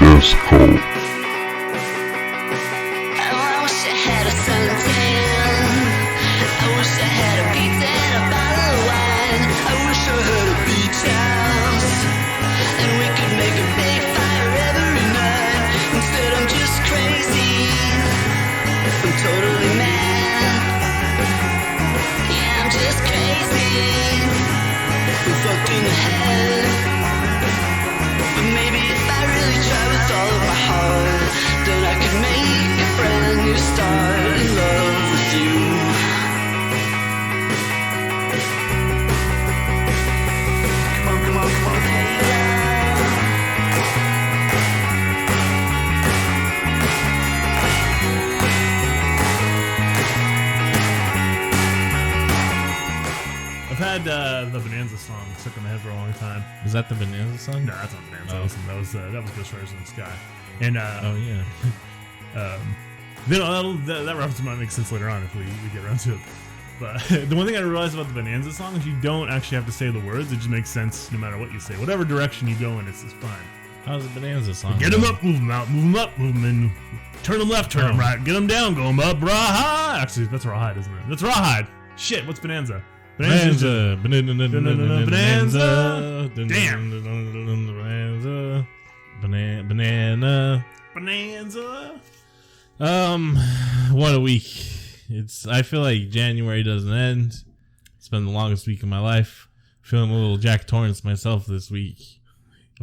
VHS Cult. The Bonanza song stuck in my head for a long time. Is that the Bonanza song? No, that's not Bonanza. Oh. That was Ghost Riders in the Sky. And oh yeah. That reference might make sense later on if we get around to it. But the one thing I realized about the Bonanza song is you don't actually have to say the words. It just makes sense no matter what you say. Whatever direction you go in, it's fine. How's the Bonanza song? Get them up, move them out, move them up, move them in. Turn them left, turn them right. Get them down, go them up. Rawhide. Actually, that's Rawhide, isn't it? That's Rawhide. Shit, what's Bonanza? Bonanza. Damn. Bonanza. What a week. I feel like January doesn't end. It's been the longest week of my life. Feeling a little Jack Torrance myself this week.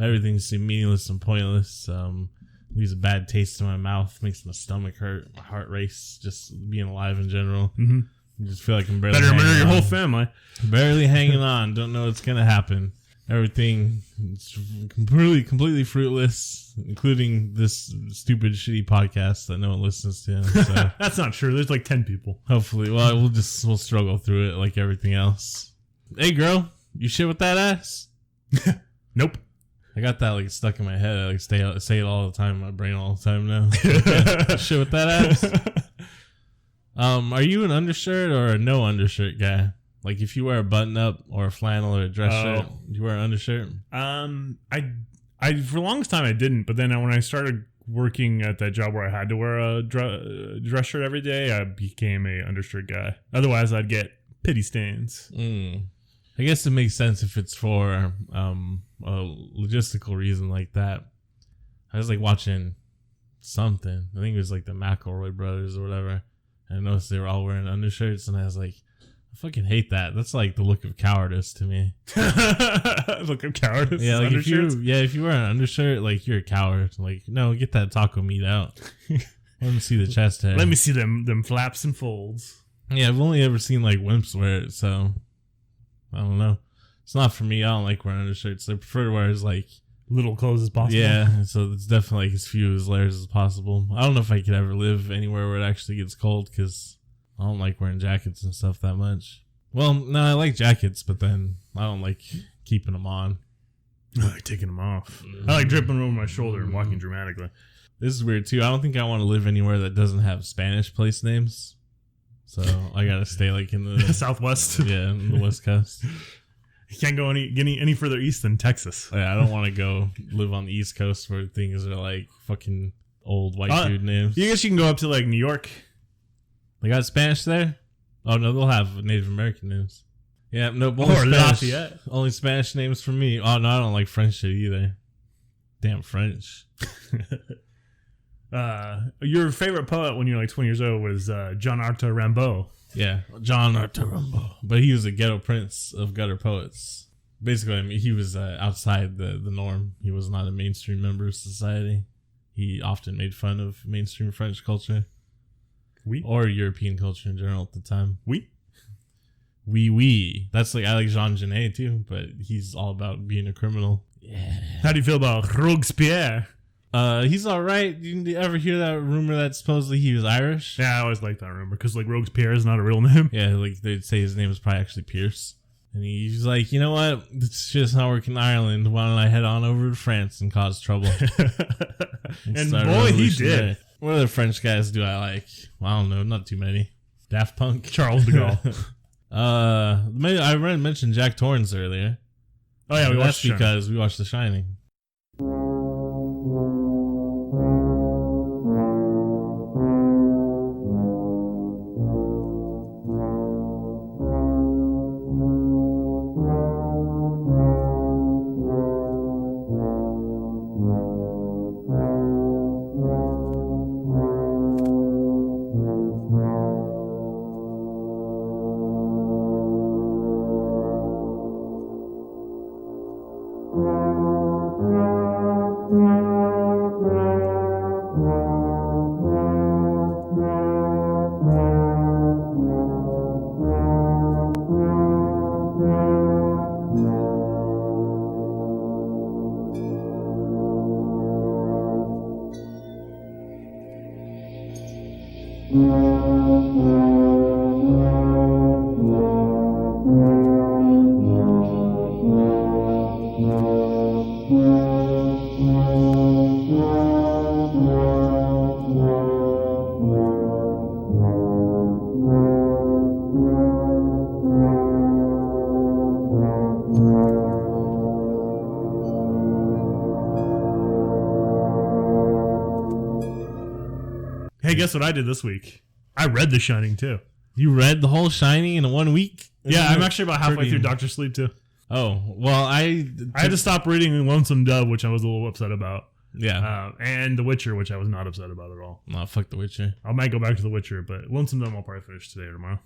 Everything seemed meaningless and pointless. Leaves a bad taste in my mouth. Makes my stomach hurt. My heart race. Just being alive in general. Mm-hmm. I just feel like I'm barely better murder your on. whole family. Barely hanging on. Don't know what's gonna happen. Everything is completely fruitless, including this stupid, shitty podcast that no one listens to. So that's not true. There's like 10 people. Hopefully, well, we'll struggle through it like everything else. Hey, girl, you shit with that ass? Nope. I got that like stuck in my head. I like say it all the time in my brain all the time now. Shit with that ass. Are you an undershirt or a no undershirt guy? Like if you wear a button up or a flannel or a dress shirt, do you wear an undershirt? I for the longest time I didn't, but then when I started working at that job where I had to wear a dress shirt every day, I became a undershirt guy. Otherwise, I'd get pity stains. I guess it makes sense if it's for a logistical reason like that. I was like watching something. I think it was like the McElroy brothers or whatever. I noticed they were all wearing undershirts, and I was like, I fucking hate that. That's like the look of cowardice to me. Look of cowardice? Yeah, like if you wear an undershirt, like you're a coward. Like, no, get that taco meat out. Let me see the chest hair. Let me see them flaps and folds. Yeah, I've only ever seen like wimps wear it, so I don't know. It's not for me. I don't like wearing undershirts. I prefer to wear as like little clothes as possible. Yeah, so it's definitely like as few as layers as possible. I don't know if I could ever live anywhere where it actually gets cold because I don't like wearing jackets and stuff that much. Well, no, I like jackets, but then I don't like keeping them on. I like taking them off. I like dripping over my shoulder and walking dramatically. This is weird too. I don't think I want to live anywhere that doesn't have Spanish place names. So I gotta stay like in the Southwest. Yeah, in the West Coast. You can't go any further east than Texas. Yeah, I don't want to go live on the East Coast where things are like fucking old white dude names. I guess you can go up to like New York. They got Spanish there? Oh no, they'll have Native American names. Yeah, no, or Lafayette. Only Spanish names for me. Oh no, I don't like French shit either. Damn French. Your favorite poet when you were like 20 years old was John Arthur Rimbaud. Yeah, John Arthur Rimbaud. But he was a ghetto prince of gutter poets. Basically, I mean, he was outside the norm. He was not a mainstream member of society. He often made fun of mainstream French culture. Oui. Or European culture in general at the time. Oui. Oui. That's like, I like Jean Genet too, but he's all about being a criminal. Yeah. How do you feel about Robespierre? He's all right. Did you ever hear that rumor that supposedly he was Irish? Yeah, I always liked that rumor because like Robespierre is not a real name. Yeah, like they'd say his name is probably actually Pierce. And he's like, you know what? It's just not working in Ireland. Why don't I head on over to France and cause trouble? And boy, he did. What other French guys do I like? Well, I don't know. Not too many. Daft Punk. Charles de Gaulle. I mentioned Jack Torrance earlier. Oh, yeah, that's because we watched The Shining. Hey, guess what I did this week? I read The Shining too. You read the whole Shining in 1 week? Yeah, I'm actually about halfway through Doctor Sleep too. Oh, well, I had to stop reading Lonesome Dove, which I was a little upset about. Yeah. And The Witcher, which I was not upset about at all. No, fuck The Witcher. I might go back to The Witcher, but Lonesome Dove I'll probably finish today or tomorrow.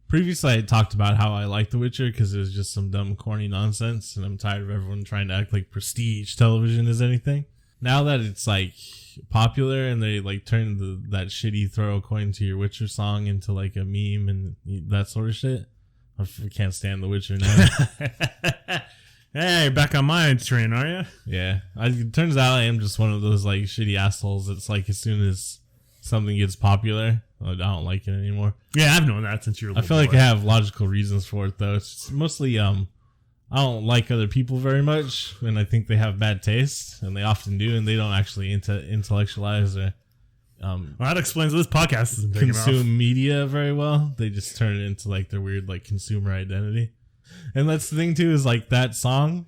Previously, I talked about how I like The Witcher because it was just some dumb, corny nonsense, and I'm tired of everyone trying to act like prestige television is anything. Now that it's like popular and they like turn that shitty throw a coin to your Witcher song into like a meme and that sort of shit, I can't stand The Witcher now. Hey, back on my train, are you? Yeah. It turns out I am just one of those like shitty assholes. It's like as soon as something gets popular, I don't like it anymore. Yeah, I've known that since you were a little I feel like boy. I have logical reasons for it though. It's mostly I don't like other people very much, and I think they have bad taste, and they often do, and they don't actually intellectualize or well, that explains this podcast isn't taking off. consume media very well. They just turn it into like their weird like consumer identity. And that's the thing too, is like that song,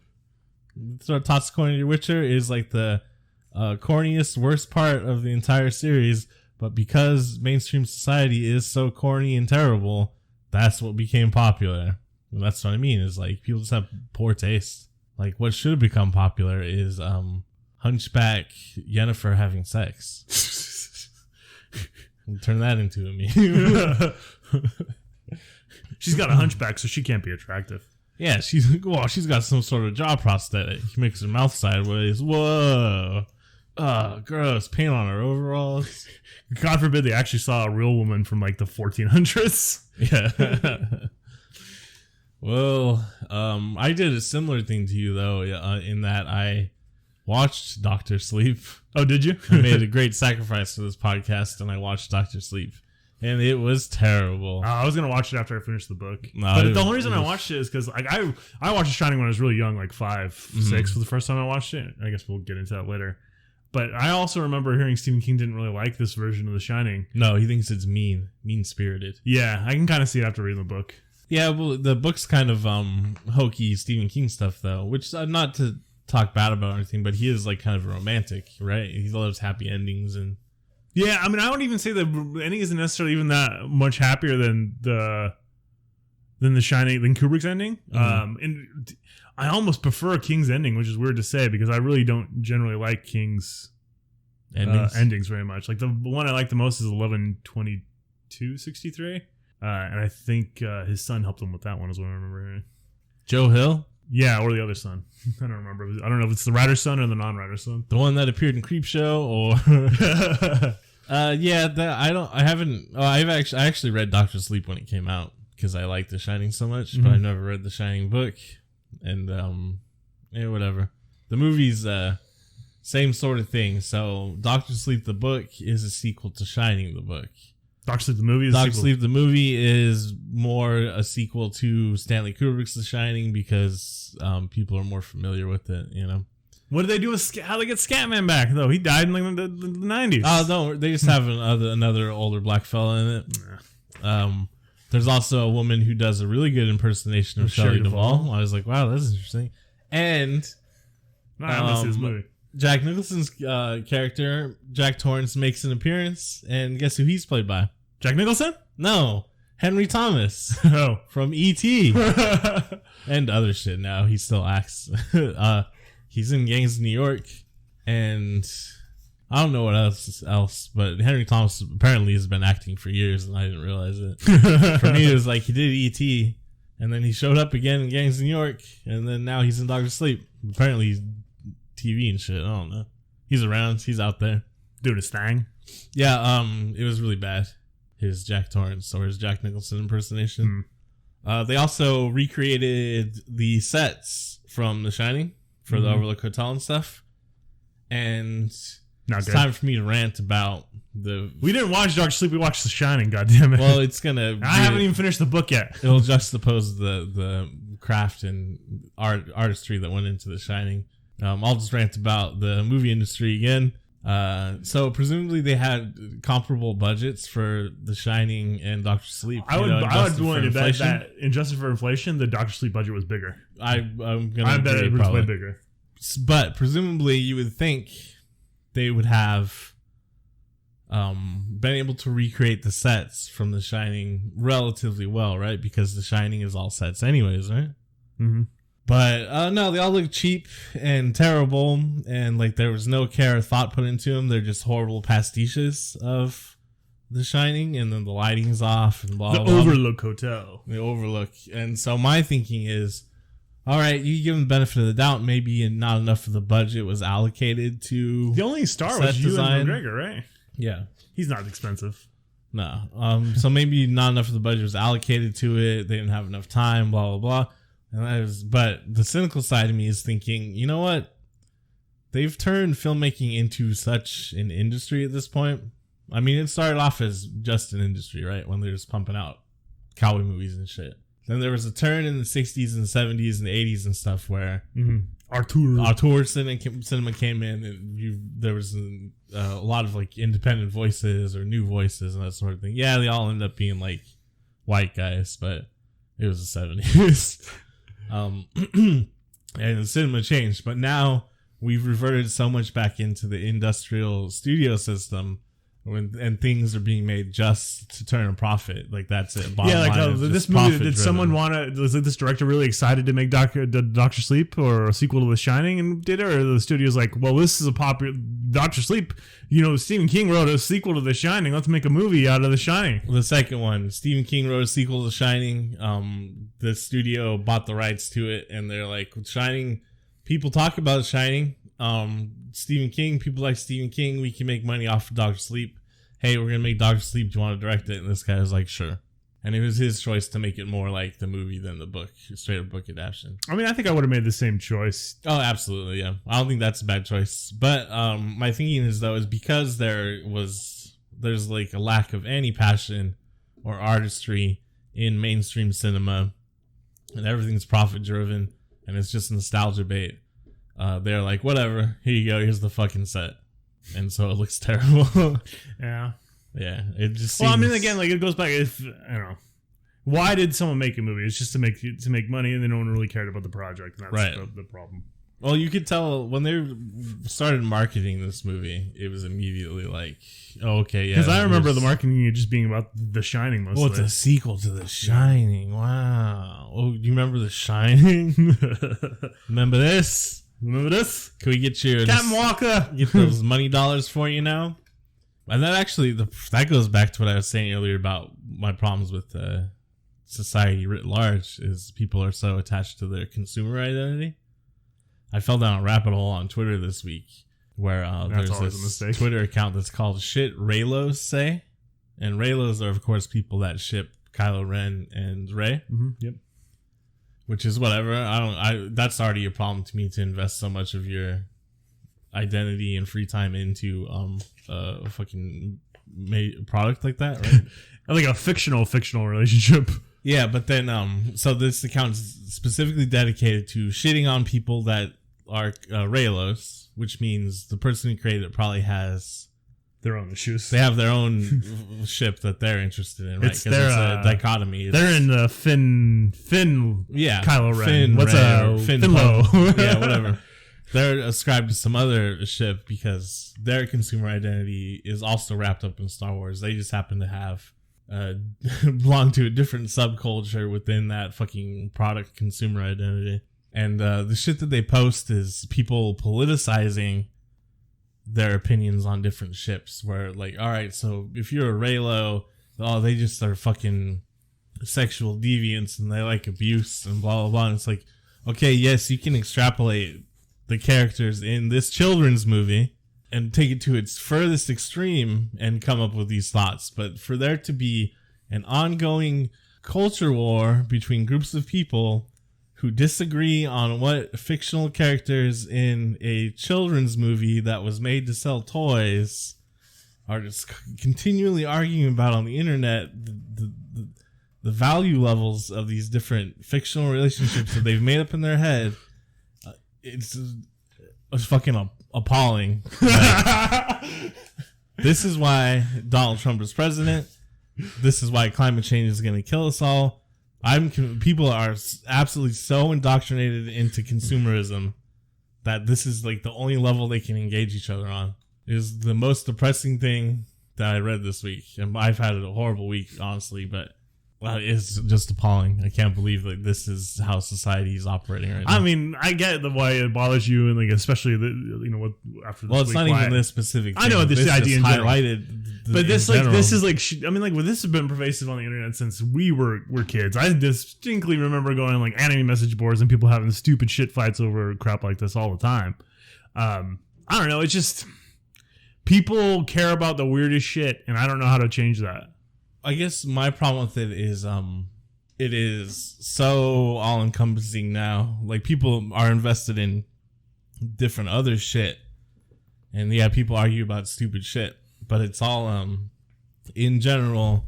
Tots Corny to Your Witcher, is like the corniest, worst part of the entire series. But because mainstream society is so corny and terrible, that's what became popular. And that's what I mean, is like people just have poor taste. Like what should have become popular is Hunchback Yennefer having sex. Turn that into a meme. She's got a hunchback, so she can't be attractive. Yeah, she's got some sort of jaw prosthetic. He makes her mouth sideways. Whoa. Gross. Paint on her overalls. God forbid they actually saw a real woman from like the 1400s. Yeah. Well, I did a similar thing to you though, in that I watched Dr. Sleep. Oh, did you? I made a great sacrifice for this podcast, and I watched Dr. Sleep. And it was terrible. I was going to watch it after I finished the book. No, but the only reason I watched it is because like, I watched The Shining when I was really young, like 5, 6 for the first time I watched it. I guess we'll get into that later. But I also remember hearing Stephen King didn't really like this version of The Shining. No, he thinks it's mean-spirited. Yeah, I can kind of see it after reading the book. Yeah, well, the book's kind of hokey Stephen King stuff, though, which not to talk bad about or anything, but he is like kind of romantic, right? He loves happy endings and... Yeah, I mean, I don't even say the ending isn't necessarily even that much happier than the Shining, than Kubrick's ending. Mm-hmm. And I almost prefer King's ending, which is weird to say because I really don't generally like King's endings very much. Like the one I like the most is 11/22/63, and I think his son helped him with that one, is what I remember hearing. Joe Hill? Yeah, or the other son. I don't remember. I don't know if it's the writer's son or the non-writer's son. The one that appeared in Creepshow, or yeah, I actually read Doctor Sleep when it came out because I liked The Shining so much, but I never read the Shining book, and yeah, whatever. The movie's same sort of thing. So Doctor Sleep the book is a sequel to Shining the book. Doctor Sleep the movie is Doctor Sleep the movie is more a sequel to Stanley Kubrick's The Shining because people are more familiar with it, you know. What did they do with how they get Scatman back though? He died in like the 90s. Oh no, they just have another older black fella in it. There's also a woman who does a really good impersonation of Shelley Duvall. I was like, wow, that's interesting. And his movie. Jack Nicholson's character, Jack Torrance, makes an appearance, and guess who he's played by? Jack Nicholson? No, Henry Thomas. Oh, from E.T. and other shit. Now he still acts. He's in Gangs of New York, and I don't know what else, but Henry Thomas apparently has been acting for years, and I didn't realize it. For me, it was like he did E.T., and then he showed up again in Gangs of New York, and then now he's in Dr. Sleep. Apparently, he's TV and shit. I don't know. He's around. He's out there doing his thing. Yeah. It was really bad. His Jack Torrance or his Jack Nicholson impersonation. They also recreated the sets from The Shining for the Overlook Hotel and stuff. And Not it's good. time for me to rant about the. We didn't watch Doctor Sleep. We watched The Shining. Goddammit. Well, it's gonna. I haven't even finished the book yet. It'll juxtapose the craft and artistry that went into The Shining. I'll just rant about the movie industry again. So presumably they had comparable budgets for The Shining and Doctor Sleep. I would be willing to bet that adjusted for inflation, the Doctor Sleep budget was bigger. I'm gonna. I bet it was way bigger. But presumably you would think they would have been able to recreate the sets from The Shining relatively well, right? Because The Shining is all sets anyways, right? Mm-hmm. But no, they all look cheap and terrible, and like there was no care or thought put into them. They're just horrible pastiches of The Shining, and then the lighting's off and blah, blah, blah. The Overlook Hotel. The Overlook. And so my thinking is, all right, you give them the benefit of the doubt. Maybe not enough of the budget was allocated to the only star set was design. Ewan McGregor, right? Yeah. He's not expensive. No. So maybe not enough of the budget was allocated to it. They didn't have enough time, blah, blah, blah. But the cynical side of me is thinking, you know what? They've turned filmmaking into such an industry at this point. I mean, it started off as just an industry, right? When they're just pumping out cowboy movies and shit. Then there was a turn in the 60s and 70s and 80s and stuff where Auteur cinema came in, and there was a lot of like independent voices or new voices and that sort of thing. Yeah, they all ended up being like white guys, but it was the 70s. And the cinema changed, but now we've reverted so much back into the industrial studio system, and things are being made just to turn a profit. Like that's it. Yeah, like this movie. Did someone want to? Was this director really excited to make Doctor Sleep or a sequel to The Shining and did it, or the studio's like, well, this is a popular Doctor Sleep. You know, Stephen King wrote a sequel to The Shining. Let's make a movie out of The Shining. The second one, Stephen King wrote a sequel to The Shining. The studio bought the rights to it, and they're like, Shining. People talk about The Shining. Stephen King. People like Stephen King. We can make money off of Doctor Sleep. Hey, we're gonna make Doctor Sleep. Do you want to direct it? And this guy was like, sure. And it was his choice to make it more like the movie than the book, straight up book adaptation. I mean, I think I would have made the same choice. Oh, absolutely, yeah. I don't think that's a bad choice. But my thinking is though is because there's like a lack of any passion or artistry in mainstream cinema, and everything's profit driven, and it's just nostalgia bait. They're like, whatever, here you go, here's the fucking set. And so it looks terrible. Yeah. Yeah. It just seems... Well, I mean, again, like it goes back, I don't know. Why did someone make a movie? It's just to make money, and then no one really cared about the project. And that's the problem. Well, you could tell when they started marketing this movie, it was immediately like, oh, okay, yeah. Because I remember the marketing just being about The Shining mostly. Oh, it's a sequel to The Shining. Wow. Oh, do you remember The Shining? Remember this? Remember this? Can we get your Captain Walker? Get those money dollars for you now? And that actually, that goes back to what I was saying earlier about my problems with society writ large, is people are so attached to their consumer identity. I fell down a rabbit hole on Twitter this week where there's this Twitter account that's called Shit Raylos Say. And Raylos are, of course, people that ship Kylo Ren and Rey. Mm-hmm. Yep. Which is whatever. That's already a problem to me, to invest so much of your identity and free time into a fucking product like that, right? Like a fictional relationship. Yeah, but then so this account is specifically dedicated to shitting on people that are Raylos, which means the person who created it probably has their own issues. They have their own ship that they're interested in, right? Because it's a dichotomy. They're in the Finn. Yeah, Kylo Ren. Finn. What's a Finlo? Yeah, whatever. They're ascribed to some other ship because their consumer identity is also wrapped up in Star Wars. They just happen to have belong to a different subculture within that fucking product consumer identity. And the shit that they post is people politicizing their opinions on different ships, where like, all right, so if you're a Raylo, oh, they just are fucking sexual deviants and they like abuse and blah blah blah. And it's like, okay, yes, you can extrapolate the characters in this children's movie and take it to its furthest extreme and come up with these thoughts, but for there to be an ongoing culture war between groups of people who disagree on what fictional characters in a children's movie that was made to sell toys are just continually arguing about on the internet the value levels of these different fictional relationships that they've made up in their head. It's fucking appalling. Like, this is why Donald Trump is president. This is why climate change is going to kill us all. People are absolutely so indoctrinated into consumerism that this is like the only level they can engage each other on. It is the most depressing thing that I read this week, and I've had a horrible week, honestly. But it's just appalling. I can't believe that this is how society is operating right now. I mean, I get why it bothers you, and like especially after this. Well, it's week, not even this specific thing. I know this idea in general. Highlighted, but this is like I mean, like this has been pervasive on the internet since we were kids. I distinctly remember going on like anime message boards and people having stupid shit fights over crap like this all the time. I don't know. It's just people care about the weirdest shit, and I don't know how to change that. I guess my problem with it is so all encompassing now. Like people are invested in different other shit, and yeah, people argue about stupid shit, but it's all in general,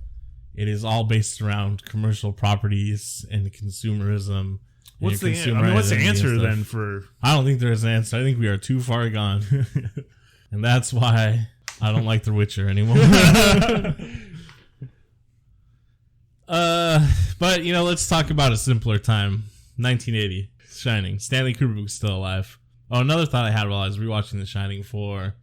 it is all based around commercial properties and consumerism. What's the answer then for? I don't think there's an answer. I think we are too far gone, and that's why I don't like The Witcher anymore. But let's talk about a simpler time. 1980, Shining. Stanley Kubrick was still alive. Oh, another thought I had while I was rewatching The Shining for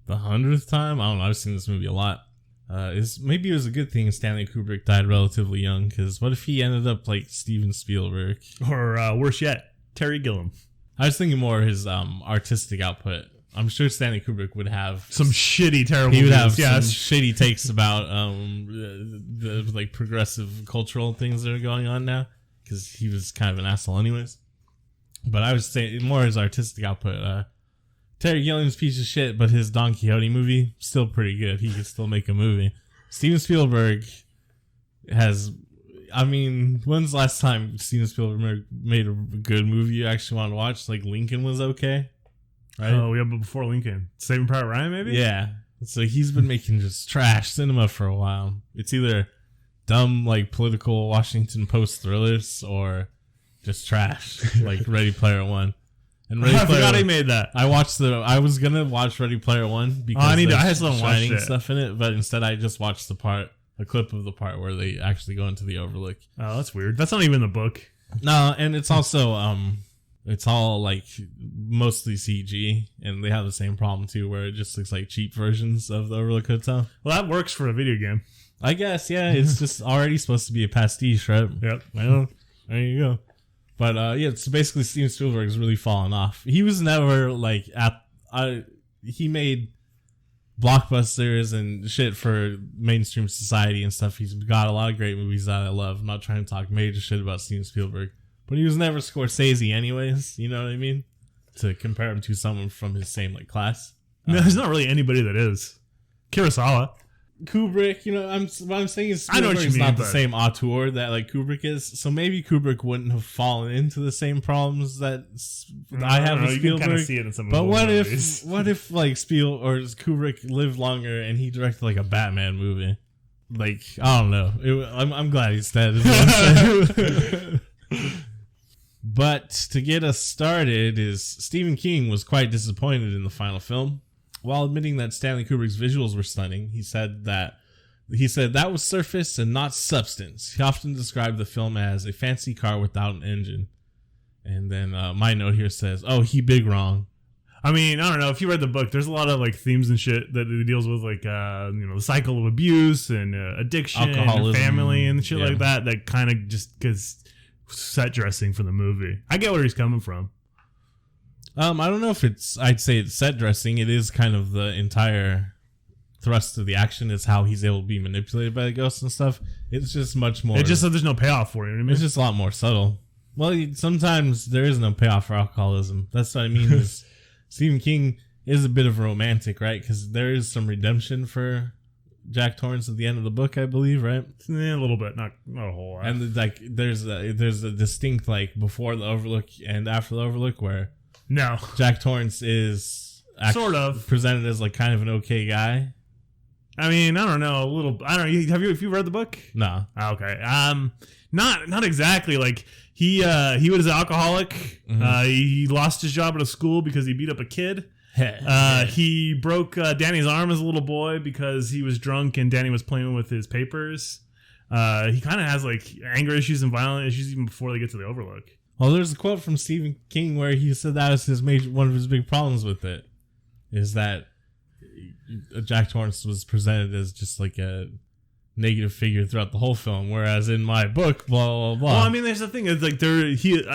the 100th time. I don't know. I've seen this movie a lot. Maybe it was a good thing Stanley Kubrick died relatively young, because what if he ended up like Steven Spielberg? Or worse yet, Terry Gilliam. I was thinking more his artistic output. I'm sure Stanley Kubrick would have some shitty, terrible. He would have some shitty takes about the like progressive cultural things that are going on now, because he was kind of an asshole anyways. But I was saying more his artistic output. Terry Gilliam's piece of shit, but his Don Quixote movie still pretty good. He could still make a movie. Steven Spielberg has. I mean, when's the last time Steven Spielberg made a good movie you actually want to watch? Like Lincoln was okay. Right? Oh, yeah, but before Lincoln. Saving Private Ryan, maybe? Yeah. So he's been making just trash cinema for a while. It's either dumb, like, political Washington Post thrillers or just trash, like Ready Player One. And I forgot he made that. I was going to watch Ready Player One because I still haven't watched it. Stuff in it, but instead I just watched a clip of the part where they actually go into the Overlook. Oh, that's weird. That's not even the book. No, and it's also... it's all like mostly CG, and they have the same problem too, where it just looks like cheap versions of the Overlook Hotel. Well, that works for a video game, I guess. Yeah, it's just already supposed to be a pastiche, right? Yep. Well, there you go. But yeah, so basically, Steven Spielberg has really fallen off. He was never like he made blockbusters and shit for mainstream society and stuff. He's got a lot of great movies that I love. I'm not trying to talk major shit about Steven Spielberg. But he was never Scorsese anyways, you know what I mean? To compare him to someone from his same like class. No, there's not really anybody that is. Kurosawa. Kubrick, what I'm saying is Spielberg's not the same auteur that like Kubrick is. So maybe Kubrick wouldn't have fallen into the same problems that I have with Spielberg. You can kind of see it in some of movies. What if like Kubrick lived longer and he directed like a Batman movie? Like, I don't know. I'm glad he's dead. Is what I'm saying. But to get us started is Stephen King was quite disappointed in the final film. While admitting that Stanley Kubrick's visuals were stunning, he said that was surface and not substance. He often described the film as a fancy car without an engine. And then my note here says, "Oh, he big wrong." I mean, I don't know. If you read the book, there's a lot of like themes and shit that it deals with, like the cycle of abuse and addiction, alcoholism, and family, and shit like that. That kind of just because. Set dressing for the movie. I get where he's coming from. I don't know if I'd say it's set dressing. It is kind of the entire thrust of the action is how he's able to be manipulated by the ghosts and stuff. It's just much more. It's just that there's no payoff for it. You know what I mean? It's just a lot more subtle. Well, sometimes there is no payoff for alcoholism. That's what I mean is Stephen King is a bit of a romantic, right? Because there is some redemption for Jack Torrance at the end of the book, I believe, right? A little bit, not a whole lot. And like there's a distinct like before the Overlook and after the Overlook where no, Jack Torrance is sort of presented as like kind of an okay guy. I mean, I don't know, a little. I don't know. Have you read the book? No. Okay. Not exactly. Like he was an alcoholic. Mm-hmm. He lost his job at a school because he beat up a kid. He broke Danny's arm as a little boy because he was drunk and Danny was playing with his papers. He kind of has like anger issues and violent issues even before they get to the Overlook. Well, there's a quote from Stephen King where he said that was one of his big problems with it is that Jack Torrance was presented as just like a negative figure throughout the whole film, whereas in my book, blah blah blah. Well, I mean, there's the thing is like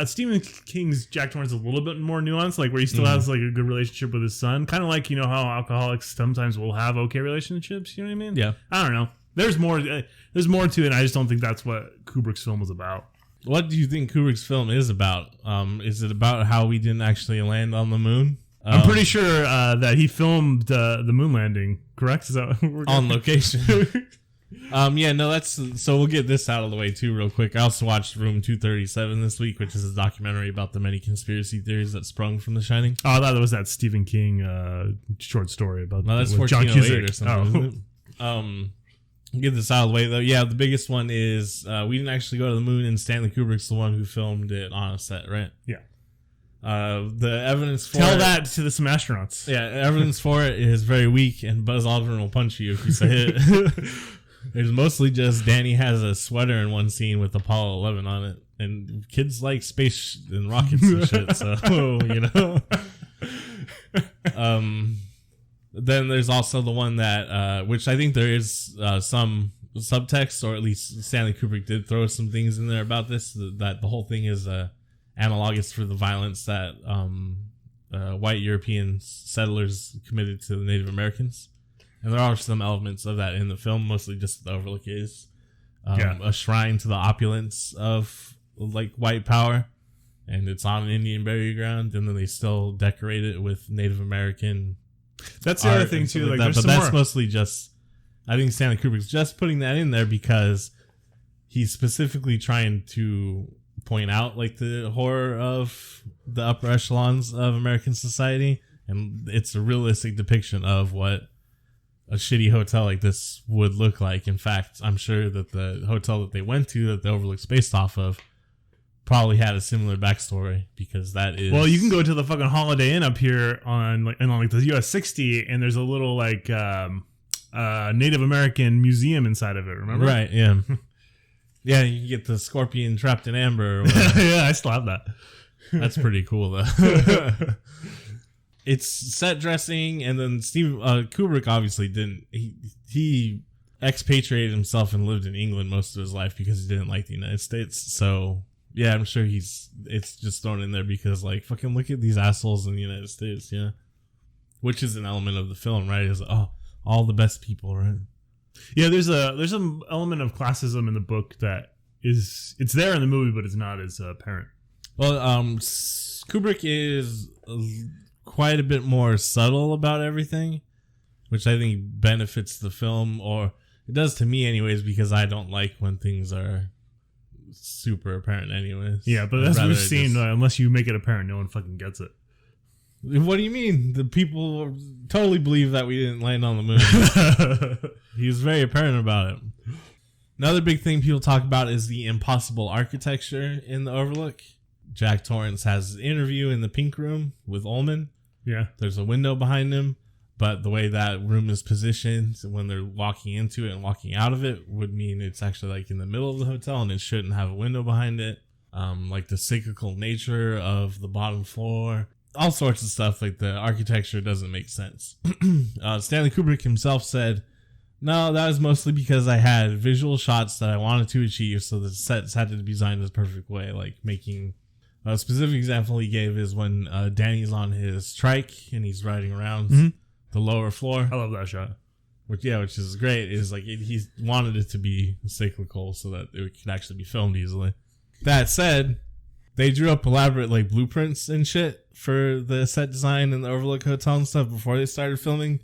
Stephen King's Jack Torrance is a little bit more nuanced, like where he still has like a good relationship with his son, kind of like how alcoholics sometimes will have okay relationships. You know what I mean? Yeah. I don't know. There's more to it. I just don't think that's what Kubrick's film was about. What do you think Kubrick's film is about? Is it about how we didn't actually land on the moon? I'm pretty sure that he filmed the moon landing. Correct? Is that what we're on location? Yeah, no, that's so. We'll get this out of the way too, real quick. I also watched Room 237 this week, which is a documentary about the many conspiracy theories that sprung from The Shining. Oh, I thought it was that Stephen King short story about. No, that's with John 1408 or Cusack. something. Get this out of the way though. Yeah, the biggest one is we didn't actually go to the moon, and Stanley Kubrick's the one who filmed it on a set, right? Yeah. The evidence for tell that to some astronauts. Yeah, evidence for it is very weak, and Buzz Aldrin will punch you if you say it. There's mostly just Danny has a sweater in one scene with Apollo 11 on it, and kids like space and rockets and shit. So Then there's also the one that, which I think there is some subtext, or at least Stanley Kubrick did throw some things in there about this, that the whole thing is analogous for the violence that white European settlers committed to the Native Americans. And there are some elements of that in the film, mostly just the Overlook is a shrine to the opulence of like white power. And it's on an Indian burial ground, and then they still decorate it with Native American. That's the other thing too. Like that. But that's mostly just, I think Stanley Kubrick's just putting that in there because he's specifically trying to point out like the horror of the upper echelons of American society, and it's a realistic depiction of what a shitty hotel like this would look like. In fact, I'm sure that the hotel that they went to, that the Overlook's based off of, probably had a similar backstory, because that is... Well, you can go to the fucking Holiday Inn up here on the US 60, and there's a little like Native American museum inside of it, remember? Right, yeah. Yeah, you can get the scorpion trapped in amber or whatever. Yeah, I still have that. That's pretty cool, though. It's set dressing, and then Kubrick obviously didn't... He expatriated himself and lived in England most of his life because he didn't like the United States, so... Yeah, I'm sure it's just thrown in there because, like, fucking look at these assholes in the United States, yeah. Which is an element of the film, right? Is all the best people, right? Yeah, there's an element of classism in the book that it's there in the movie, but it's not as apparent. Well, Kubrick is quite a bit more subtle about everything, which I think benefits the film, or it does to me anyways, because I don't like when things are super apparent anyways. Yeah, but as we've seen, unless you make it apparent, no one fucking gets it. What do you mean? The people totally believe that we didn't land on the moon. He was very apparent about it. Another big thing people talk about is the impossible architecture in the Overlook. Jack Torrance has an interview in the pink room with Ullman. Yeah. There's a window behind him, but the way that room is positioned when they're walking into it and walking out of it would mean it's actually like in the middle of the hotel, and it shouldn't have a window behind it. Like the cyclical nature of the bottom floor, all sorts of stuff. Like the architecture doesn't make sense. Stanley Kubrick himself said, "No, that was mostly because I had visual shots that I wanted to achieve, so the sets had to be designed in a perfect way." Like making a specific example he gave is when Danny's on his trike and he's riding around the lower floor. I love that shot. Which is great. Is like he wanted it to be cyclical so that it could actually be filmed easily. That said, they drew up elaborate like blueprints and shit for the set design and the Overlook Hotel and stuff before they started filming.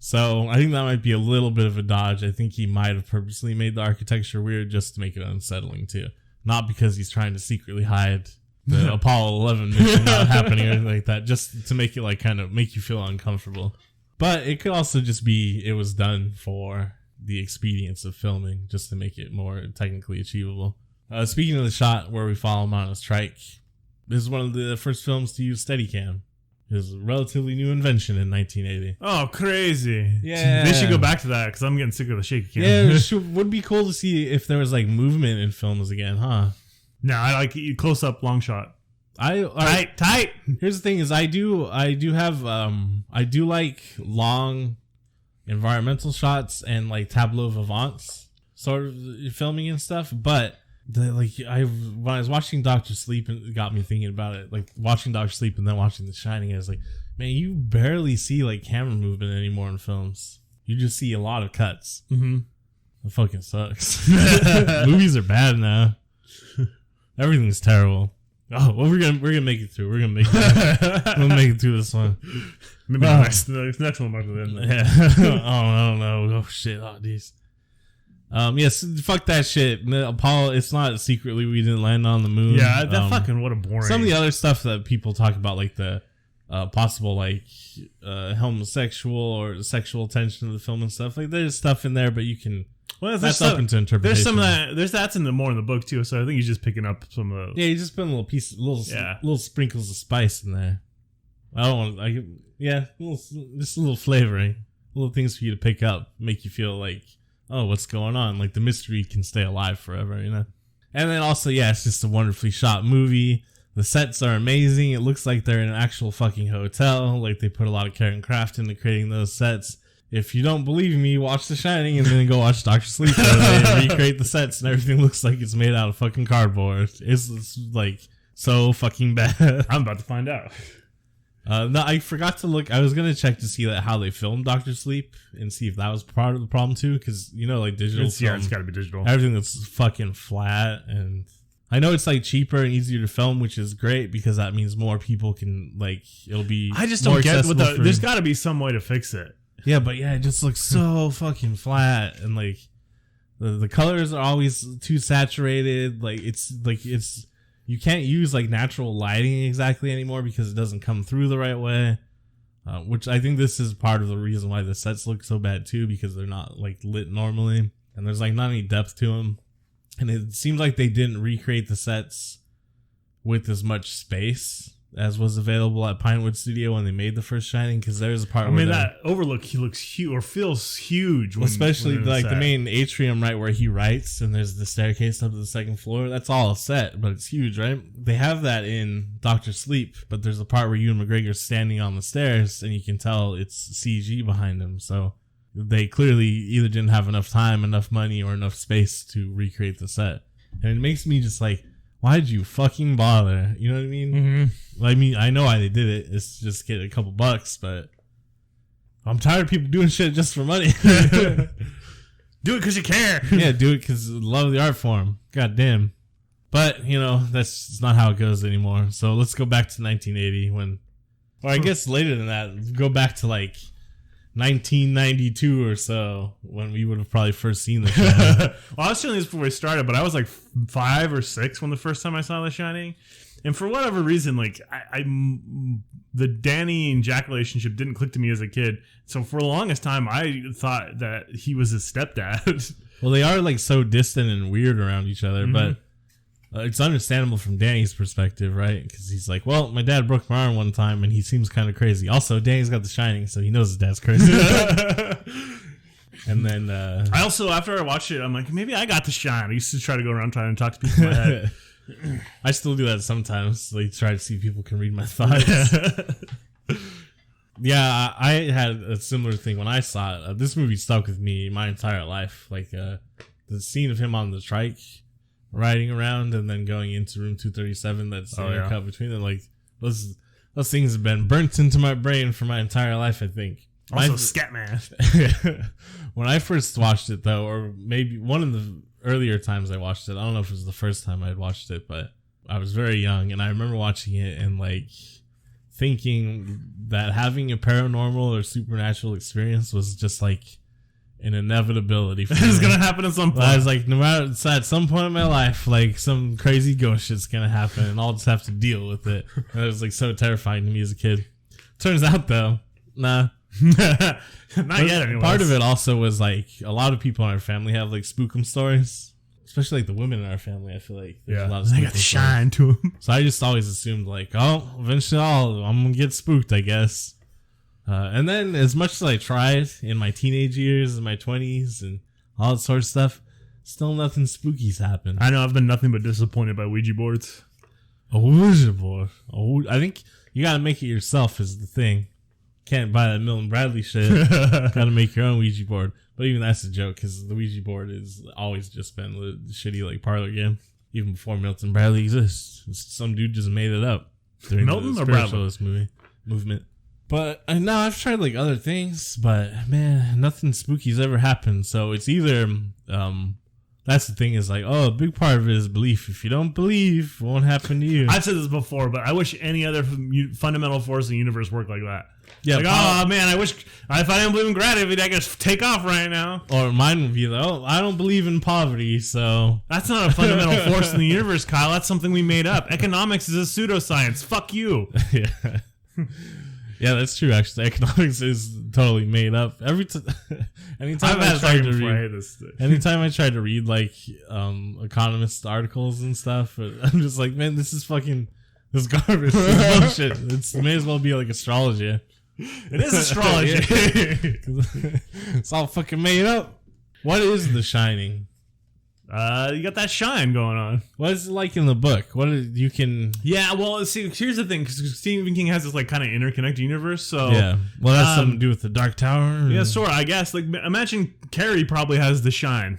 So I think that might be a little bit of a dodge. I think he might have purposely made the architecture weird just to make it unsettling too. Not because he's trying to secretly hide the Apollo 11 mission not happening or anything like that, just to make it like kind of make you feel uncomfortable. But it could also just be it was done for the expedience of filming, just to make it more technically achievable. Speaking of the shot where we follow him on a strike, this is one of the first films to use Steadicam. It's a relatively new invention in 1980. Oh, crazy. Yeah. They should go back to that because I'm getting sick of the shaky cam. Yeah, it would be cool to see if there was like movement in films again, huh? No, I like close up, long shot. Tight. Here's the thing: is I do like long environmental shots and like tableau vivants sort of filming and stuff. But when I was watching Doctor Sleep, and it got me thinking about it. Like watching Doctor Sleep and then watching The Shining, I was like, man, you barely see like camera movement anymore in films. You just see a lot of cuts. Mm-hmm. It fucking sucks. Movies are bad now. Everything's terrible. Oh, well, we're gonna make it through. We're gonna make it through this one. Maybe the next one might be the end. Yeah. I don't know. Oh shit. Oh these. Yes. Fuck that shit. Apollo. It's not secretly we didn't land on the moon. Yeah. That fucking what a boring. Some of the other stuff that people talk about, like the possible like homosexual or sexual tension of the film and stuff. Like there's stuff in there, but you can. Well, that's up into interpretation. There's some of that. That's in the more in the book too. So I think he's just picking up some of. Yeah, he's just putting little sprinkles of spice in there. I don't want. Just a little flavoring, little things for you to pick up, make you feel like, oh, what's going on? Like the mystery can stay alive forever, you know. And then also, yeah, it's just a wonderfully shot movie. The sets are amazing. It looks like they're in an actual fucking hotel. Like they put a lot of care and craft into creating those sets. If you don't believe me, watch The Shining and then go watch Dr. Sleep where they recreate the sets and everything looks like it's made out of fucking cardboard. It's like so fucking bad. I'm about to find out. No, I forgot to look. I was going to check to see how they filmed Dr. Sleep and see if that was part of the problem too. Because, you know, like digital film, it's got to be digital. Everything that's fucking flat. And I know it's like cheaper and easier to film, which is great because that means more people can like, it'll be I just more don't get accessible there's got to be some way to fix it. Yeah, but yeah, it just looks so fucking flat, and like the colors are always too saturated. Like it's you can't use like natural lighting exactly anymore because it doesn't come through the right way. Which I think this is part of the reason why the sets look so bad too, because they're not like lit normally, and there's like not any depth to them. And it seems like they didn't recreate the sets with as much space as was available at Pinewood Studio when they made the first Shining, because there's a part where that overlook he looks huge or feels huge especially when like the main atrium right where he writes and there's the staircase up to the second floor. That's all a set, but it's huge, right? They have that in Dr. Sleep, but there's a part where Ewan McGregor's standing on the stairs and you can tell it's CG behind him. So they clearly either didn't have enough time, enough money, or enough space to recreate the set. And it makes me just like, why'd you fucking bother? You know what I mean? Mm-hmm. I mean, I know why they did it. It's just get a couple bucks, but I'm tired of people doing shit just for money. Do it because you care. Yeah, do it because love the art form. God damn. But, you know, that's not how it goes anymore. So let's go back to 1980 when, or I guess later than that, go back to like 1992 or so when we would have probably first seen The Shining. Well, I was feeling this before we started, but I was like 5 or 6 when the first time I saw The Shining, and for whatever reason, like the Danny and Jack relationship didn't click to me as a kid. So for the longest time, I thought that he was his stepdad. Well, they are like so distant and weird around each other, Mm-hmm. but it's understandable from Danny's perspective, right? Because he's like, well, my dad broke my arm one time and he seems kind of crazy. Also, Danny's got The Shining, so he knows his dad's crazy. And then I also, after I watched it, I'm like, maybe I got The Shine. I used to try to go around trying to talk to people in my head. I still do that sometimes. Like, try to see if people can read my thoughts. Yeah, I had a similar thing when I saw it. This movie stuck with me my entire life. Like, the scene of him on the trike riding around and then going into room 237, that's cut between them. Like, those things have been burnt into my brain for my entire life, I think. Also, Scatman. When I first watched it, though, or maybe one of the earlier times I watched it, I don't know if it was the first time I had watched it, but I was very young, and I remember watching it and, like, thinking that having a paranormal or supernatural experience was just like an inevitability. It was gonna happen at some point. I was like, no matter, it's at some point in my life, like some crazy ghost shit's gonna happen, and I'll just have to deal with it. And it was like so terrifying to me as a kid. Turns out though, nah. Not yet, anyways. Part of it also was like a lot of people in our family have like spookum stories, especially like the women in our family. I feel like there's a lot of they got shine to them. So I just always assumed like, oh, eventually I'm gonna get spooked, I guess. And then as much as I tried in my teenage years and my 20s and all that sort of stuff, still nothing spooky's happened. I know I've been nothing but disappointed by Ouija boards. A Ouija board. I think you gotta make it yourself is the thing. Can't buy that Milton Bradley shit. Gotta make your own Ouija board. But even that's a joke because the Ouija board has always just been a shitty like parlor game. Even before Milton Bradley exists. Some dude just made it up during Milton the or Bradley? spiritualist movement. But no, I've tried like other things, but man, nothing spooky's ever happened. So it's either that's the thing is like, oh, a big part of it is belief. If you don't believe, it won't happen to you. I've said this before, but I wish any other fundamental force in the universe worked like that. Yeah, like, oh man, I wish if I didn't believe in gravity, I could take off right now. Or mine would be like, oh, I don't believe in poverty, so that's not a fundamental force in the universe, Kyle. That's something we made up. Economics is a pseudoscience. Fuck you. Yeah. Yeah, that's true. Actually, economics is totally made up. Anytime I tried to read like economist articles and stuff, I'm just like, man, this is fucking this garbage. This is bullshit. It may as well be like astrology. It is astrology. It's all fucking made up. What is The Shining? You got that shine going on. What is it like in the book? You can? Yeah, well, see, here's the thing, because Stephen King has this like kind of interconnected universe. So yeah, well, that's something to do with the Dark Tower. Yeah, sort of. I guess. Like, imagine Carrie probably has the shine.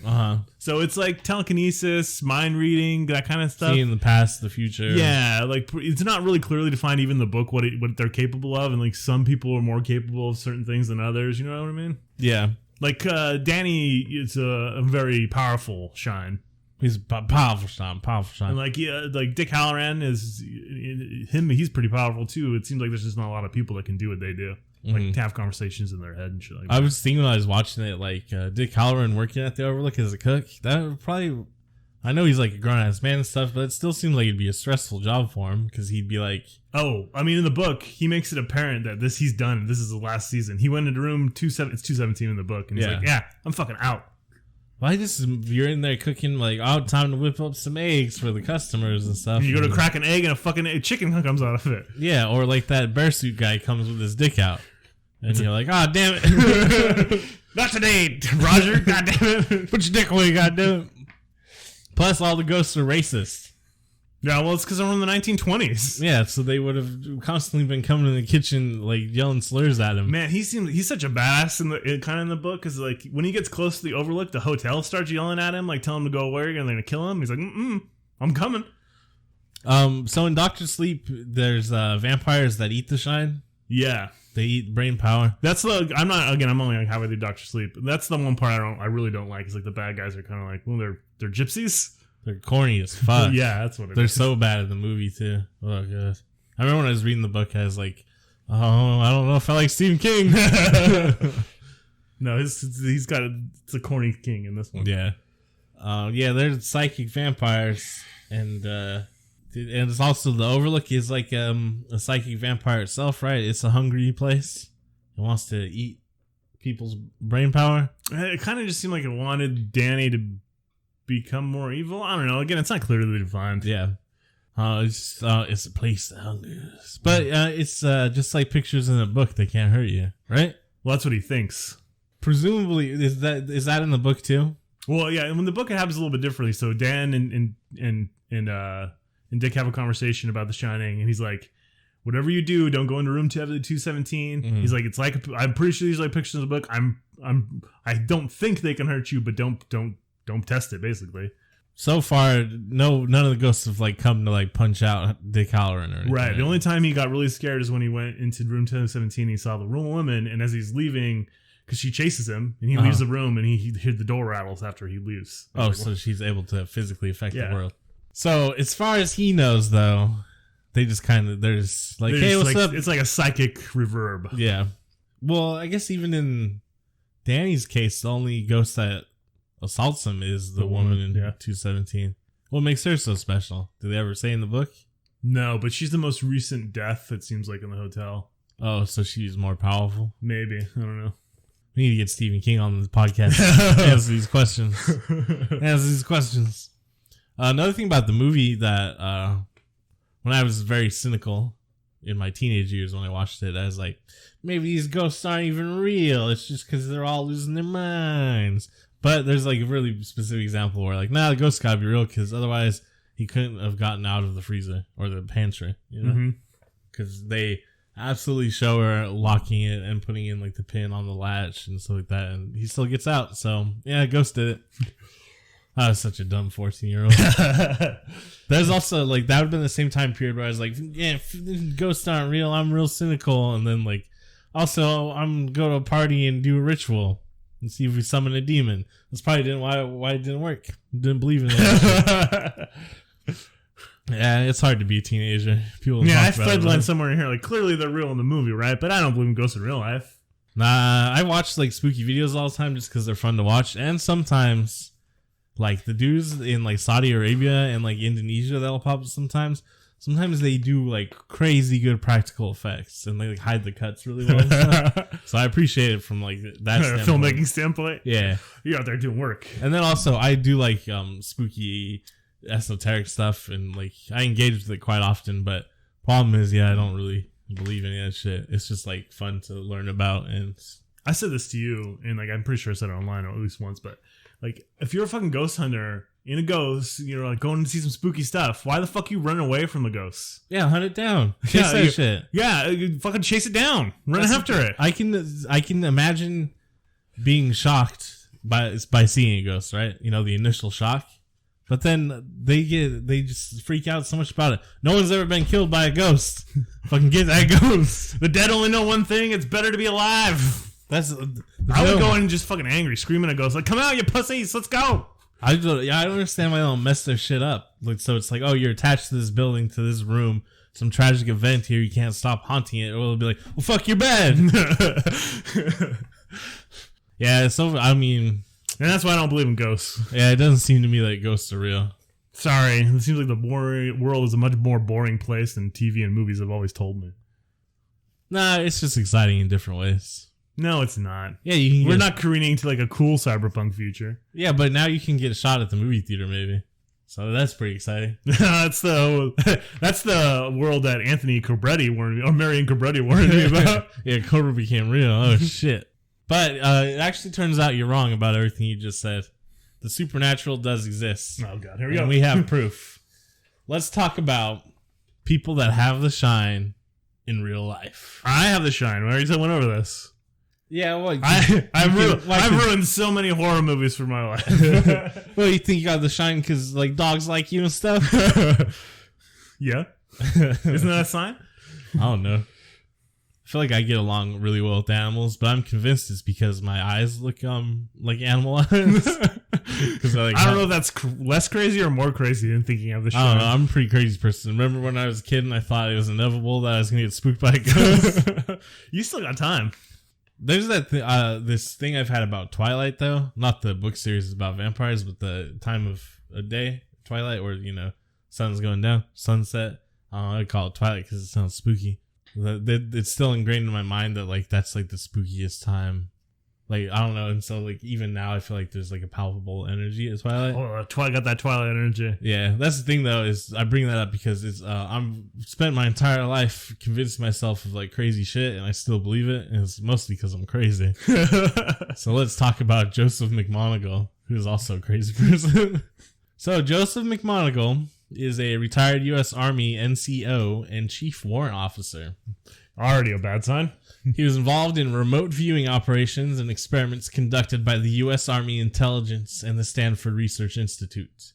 So it's like telekinesis, mind reading, that kind of stuff. Seeing the past, the future. Yeah, like it's not really clearly defined, even in the book, what they're capable of, and like some people are more capable of certain things than others. You know what I mean? Yeah. Like Danny is a very powerful shine. He's powerful shine. And like Dick Halloran is he's pretty powerful too. It seems like there's just not a lot of people that can do what they do. Like to have conversations in their head and shit like that. I was thinking when I was watching it, like Dick Halloran working at the Overlook as a cook. That would probably, I know he's like a grown ass man and stuff, but it still seems like it'd be a stressful job for him because he'd be like, oh, I mean, in the book, he makes it apparent that he's done. This is the last season. He went into room 217 in the book, and he's like, yeah, I'm fucking out. Why you're in there cooking, like, time to whip up some eggs for the customers and stuff. And you go to crack an egg and a fucking chicken comes out of it. Yeah, or like that bear suit guy comes with his dick out. And you're like, oh, damn it. Not today, Roger. God damn it. Put your dick away, goddamn it. Plus, all the ghosts are racist. Yeah, well, it's because they're from the 1920s. Yeah, so they would have constantly been coming in the kitchen, like, yelling slurs at him. Man, he's such a badass in the book, because, like, when he gets close to the Overlook, the hotel starts yelling at him, like, telling him to go away, and they're going to kill him. He's like, I'm coming. So in Dr. Sleep, there's vampires that eat the shine. Yeah. They eat brain power. That's I'm only like halfway through Dr. Sleep. That's the one part I really don't like. Is like the bad guys are kind of like, well, they're gypsies. They're corny as fuck. Yeah, that's what it is. They're so bad in the movie too. Oh god. I remember when I was reading the book, I was like, oh, I don't know if I like Stephen King. No, it's a corny king in this one. Yeah. They're psychic vampires, and it's also the Overlook is like a psychic vampire itself, right? It's a hungry place. It wants to eat people's brain power. It kind of just seemed like it wanted Danny to become more evil. I don't know. Again, it's not clearly defined. Yeah. It's a place that hungers. But it's just like pictures in a book. They can't hurt you, right? Well, that's what he thinks. Presumably, is that in the book too? Well, yeah. And when the book, it happens a little bit differently. So Dan and Dick have a conversation about The Shining, and he's like, whatever you do, don't go into room 217. Mm-hmm. He's like, it's like, I'm pretty sure these are like pictures in the book. I don't think they can hurt you, but don't test it, basically. So far, none of the ghosts have like come to like punch out Dick Halloran or anything. Right. The only time he got really scared is when he went into room 217. He saw the woman, and as he's leaving, because she chases him, and he leaves the room, and he hears the door rattles after he leaves. So she's able to physically affect the world. So as far as he knows, though, they just kind of, they're just like, They're hey, just what's like, up? It's like a psychic reverb. Yeah. Well, I guess even in Danny's case, the only ghost that assaults him is the woman in 217. What makes her so special? Did they ever say in the book? No, but she's the most recent death, it seems like, in the hotel. Oh, so she's more powerful? Maybe. I don't know. We need to get Stephen King on the podcast to answer these questions. Another thing about the movie that when I was very cynical in my teenage years when I watched it, I was like, maybe these ghosts aren't even real. It's just because they're all losing their minds. But there's like a really specific example where like, nah, the ghost gotta be real because otherwise he couldn't have gotten out of the freezer or the pantry, you know? Because they absolutely show her locking it and putting in like the pin on the latch and stuff like that, and he still gets out. So yeah, ghost did it. I was such a dumb 14-year-old. There's also like that would have been the same time period where I was like, yeah, ghosts aren't real. I'm real cynical, and then like also I'm go to a party and do a ritual and see if we summon a demon. That's probably why it didn't work. Didn't believe in it. Yeah, it's hard to be a teenager. People I fled line somewhere in here. Like, clearly they're real in the movie, right? But I don't believe in ghosts in real life. Nah, I watch like spooky videos all the time just because they're fun to watch. And sometimes, like the dudes in like Saudi Arabia and like Indonesia that'll pop up sometimes. Sometimes they do like crazy good practical effects and they like hide the cuts really well. So I appreciate it from like that filmmaking standpoint. Yeah, you're out there doing work. And then also I do like spooky esoteric stuff and like I engage with it quite often, but problem is I don't really believe any of that shit. It's just like fun to learn about. And I said this to you and like I'm pretty sure I said it online or at least once, but like if you're a fucking ghost hunter in a ghost, you're like going to see some spooky stuff, why the fuck you run away from the ghosts? Yeah, hunt it down. Chase that shit. Yeah, you fucking chase it down. Run after it. I can imagine being shocked by seeing a ghost, right? You know, the initial shock. But then they just freak out so much about it. No one's ever been killed by a ghost. Fucking get that ghost. The dead only know one thing: it's better to be alive. I would go in just fucking angry, screaming at ghosts like, "Come out, you pussies! Let's go!" I don't understand why they don't mess their shit up. Like, so it's like, oh, you're attached to this building, to this room, some tragic event here, you can't stop haunting it, or it'll be like, well, fuck, you're bad. Yeah, so I mean. And that's why I don't believe in ghosts. Yeah, it doesn't seem to me like ghosts are real. Sorry. It seems like the world is a much more boring place than TV and movies have always told me. Nah, it's just exciting in different ways. No, it's not. Yeah, you can. We're not careening to like a cool cyberpunk future. Yeah, but now you can get a shot at the movie theater, maybe. So that's pretty exciting. That's the world that Anthony Cobretti warned me, or Marion Cobretti warned me about. Yeah, Cobra became real. Oh shit. But it actually turns out you're wrong about everything you just said. The supernatural does exist. Oh, God. Here we go. And we have proof. Let's talk about people that have the shine in real life. I have the shine. I already went over this. Yeah, well... I've ruined so many horror movies for my life. Well, you think you got the shine because like dogs like you and stuff? Yeah. Isn't that a sign? I don't know. I feel like I get along really well with animals, but I'm convinced it's because my eyes look like animal eyes. I don't know if that's less crazy or more crazy than thinking of the show. I don't know. I'm a pretty crazy person. Remember when I was a kid and I thought it was inevitable that I was going to get spooked by a ghost? You still got time. There's that this thing I've had about Twilight, though. Not the book series about vampires, but the time of a day, Twilight, where, you know, sun's going down, sunset. I call it Twilight because it sounds spooky. It's still ingrained in my mind that like that's like the spookiest time. Like I don't know, and so like even now I feel like there's like a palpable energy at Twilight. Oh, got that Twilight energy. Yeah, that's the thing though, is I bring that up because it's I'm spent my entire life convincing myself of like crazy shit, and I still believe it, and it's mostly because I'm crazy. So let's talk about Joseph McMoneagle, who's also a crazy person. So Joseph McMoneagle is a retired U.S. Army NCO and Chief Warrant Officer. Already a bad sign. He was involved in remote viewing operations and experiments conducted by the U.S. Army Intelligence and the Stanford Research Institute.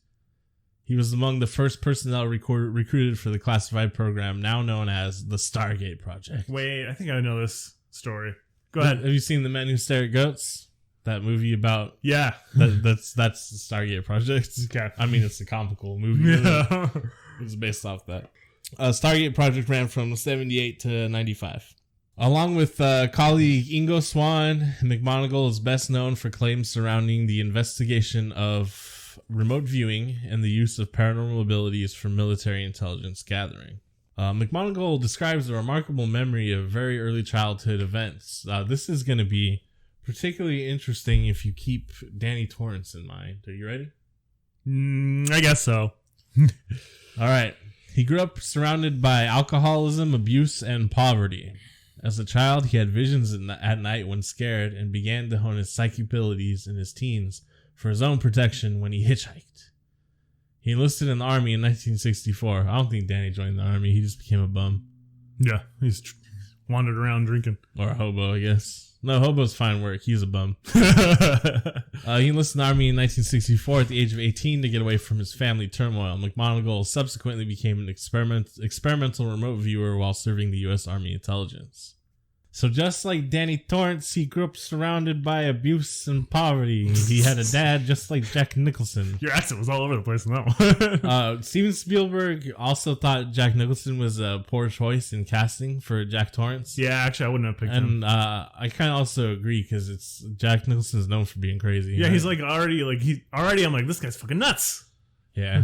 He was among the first personnel recruited for the classified program now known as the Stargate Project. Wait, I think I know this story. Go ahead. Have you seen The Men Who Stare at Goats? That movie about... Yeah. That's the Stargate Project. Okay. I mean, it's a comical movie. Yeah. It was based off that. Stargate project ran from 78 to 95. Along with colleague Ingo Swann, McMonagle is best known for claims surrounding the investigation of remote viewing and the use of paranormal abilities for military intelligence gathering. McMonagle describes a remarkable memory of very early childhood events. This is going to be particularly interesting if you keep Danny Torrance in mind. Are you ready? I guess so. All right. He grew up surrounded by alcoholism, abuse, and poverty. As a child, he had visions at night when scared and began to hone his psychic abilities in his teens for his own protection when he hitchhiked. He enlisted in the army in 1964. I don't think Danny joined the army. He just became a bum. Yeah, he's wandered around drinking. Or a hobo, I guess. No, hobo's fine work. He's a bum. He enlisted in the army in 1964 at the age of 18 to get away from his family turmoil. McMonagle subsequently became an experimental remote viewer while serving the U.S. Army Intelligence. So just like Danny Torrance, he grew up surrounded by abuse and poverty. He had a dad just like Jack Nicholson. Your accent was all over the place in that one. Steven Spielberg also thought Jack Nicholson was a poor choice in casting for Jack Torrance. Yeah, actually, I wouldn't have picked him. And I kind of also agree because it's Jack Nicholson is known for being crazy. Yeah, right? He's like already. I'm like, this guy's fucking nuts. Yeah.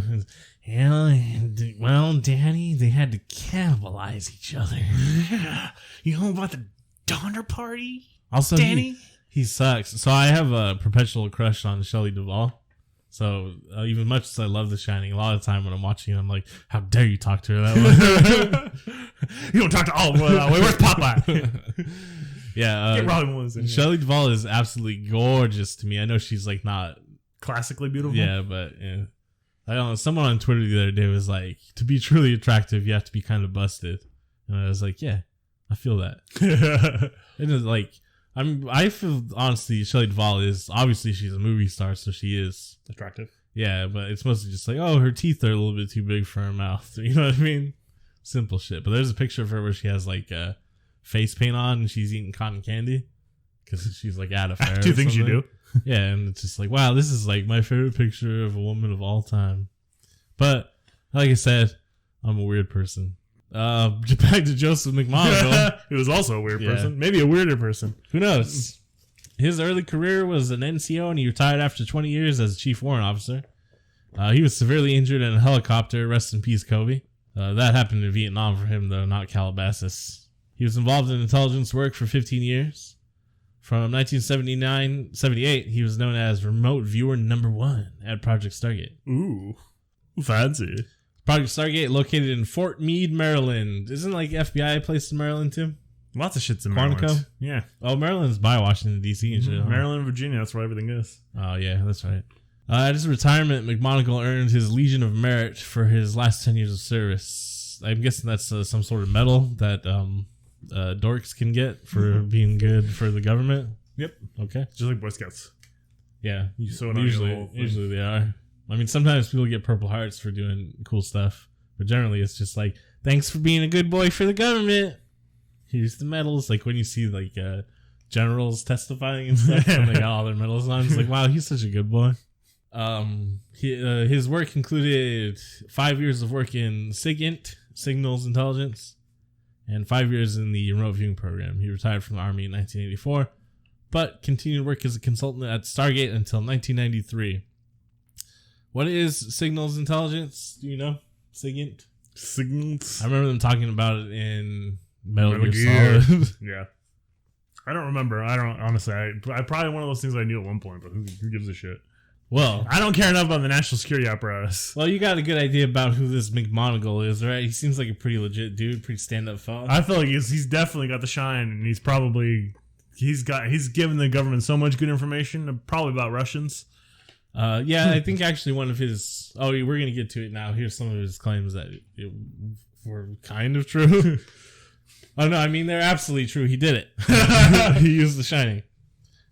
Well, Danny, they had to cannibalize each other. You know about the Donner Party? Also, Danny? He sucks. So I have a perpetual crush on Shelley Duvall. So even much as I love The Shining, a lot of the time when I'm watching it, I'm like, how dare you talk to her that way? You don't talk to all of them that way. Where's Popeye? Yeah. Get Robin Williams in here. Shelley Duvall is absolutely gorgeous to me. I know she's like not classically beautiful. Yeah, but yeah. I don't know. Someone on Twitter the other day was like, to be truly attractive, you have to be kind of busted. And I was like, yeah, I feel that. It is like, I feel honestly, Shelley Duvall is obviously she's a movie star, so she is attractive. Yeah, but it's mostly just like, oh, her teeth are a little bit too big for her mouth. You know what I mean? Simple shit. But there's a picture of her where she has like face paint on and she's eating cotton candy because she's like at a fair. Two things you do. Yeah, and it's just like, wow, this is like my favorite picture of a woman of all time. But like I said, I'm a weird person. Back to Joseph McMonagle. He was also a weird person. Maybe a weirder person. Who knows? His early career was an NCO, and he retired after 20 years as a chief warrant officer. He was severely injured in a helicopter. Rest in peace, Kobe. That happened in Vietnam for him, though, not Calabasas. He was involved in intelligence work for 15 years. From 1978, he was known as Remote Viewer Number 1 at Project Stargate. Ooh, fancy. Project Stargate, located in Fort Meade, Maryland. Isn't like FBI placed in Maryland too? Lots of shit's in Maryland. Quantico? Yeah. Oh, Maryland's by Washington, D.C. and shit. Maryland and Virginia, that's where everything is. Oh, yeah, that's right. At his retirement, McMonagle earned his Legion of Merit for his last 10 years of service. I'm guessing that's some sort of medal that dorks can get for being good for the government. Yep. Okay. Just like Boy Scouts. Yeah. Usually they are. I mean, sometimes people get Purple Hearts for doing cool stuff, but generally it's just like, thanks for being a good boy for the government. Here's the medals. Like when you see like generals testifying and stuff, and they got all their medals on, it's like, wow, he's such a good boy. His work included 5 years of work in SIGINT, Signals Intelligence, and 5 years in the remote viewing program. He retired from the Army in 1984, but continued work as a consultant at Stargate until 1993. What is Signals Intelligence? Do you know? SIGINT? Signals? I remember them talking about it in Metal Gear Solid. Yeah. I don't remember. Honestly, I probably one of those things I knew at one point, but who gives a shit? Well, I don't care enough about the national security apparatus. Well, you got a good idea about who this McMonagle is, right? He seems like a pretty legit dude, pretty stand-up fella. I feel like he's definitely got the shine, and he's given the government so much good information, probably about Russians. Yeah, I think actually one of his... Oh, we're going to get to it now. Here's some of his claims that were kind of true. Oh, no, I mean, they're absolutely true. He did it. He used the Shining.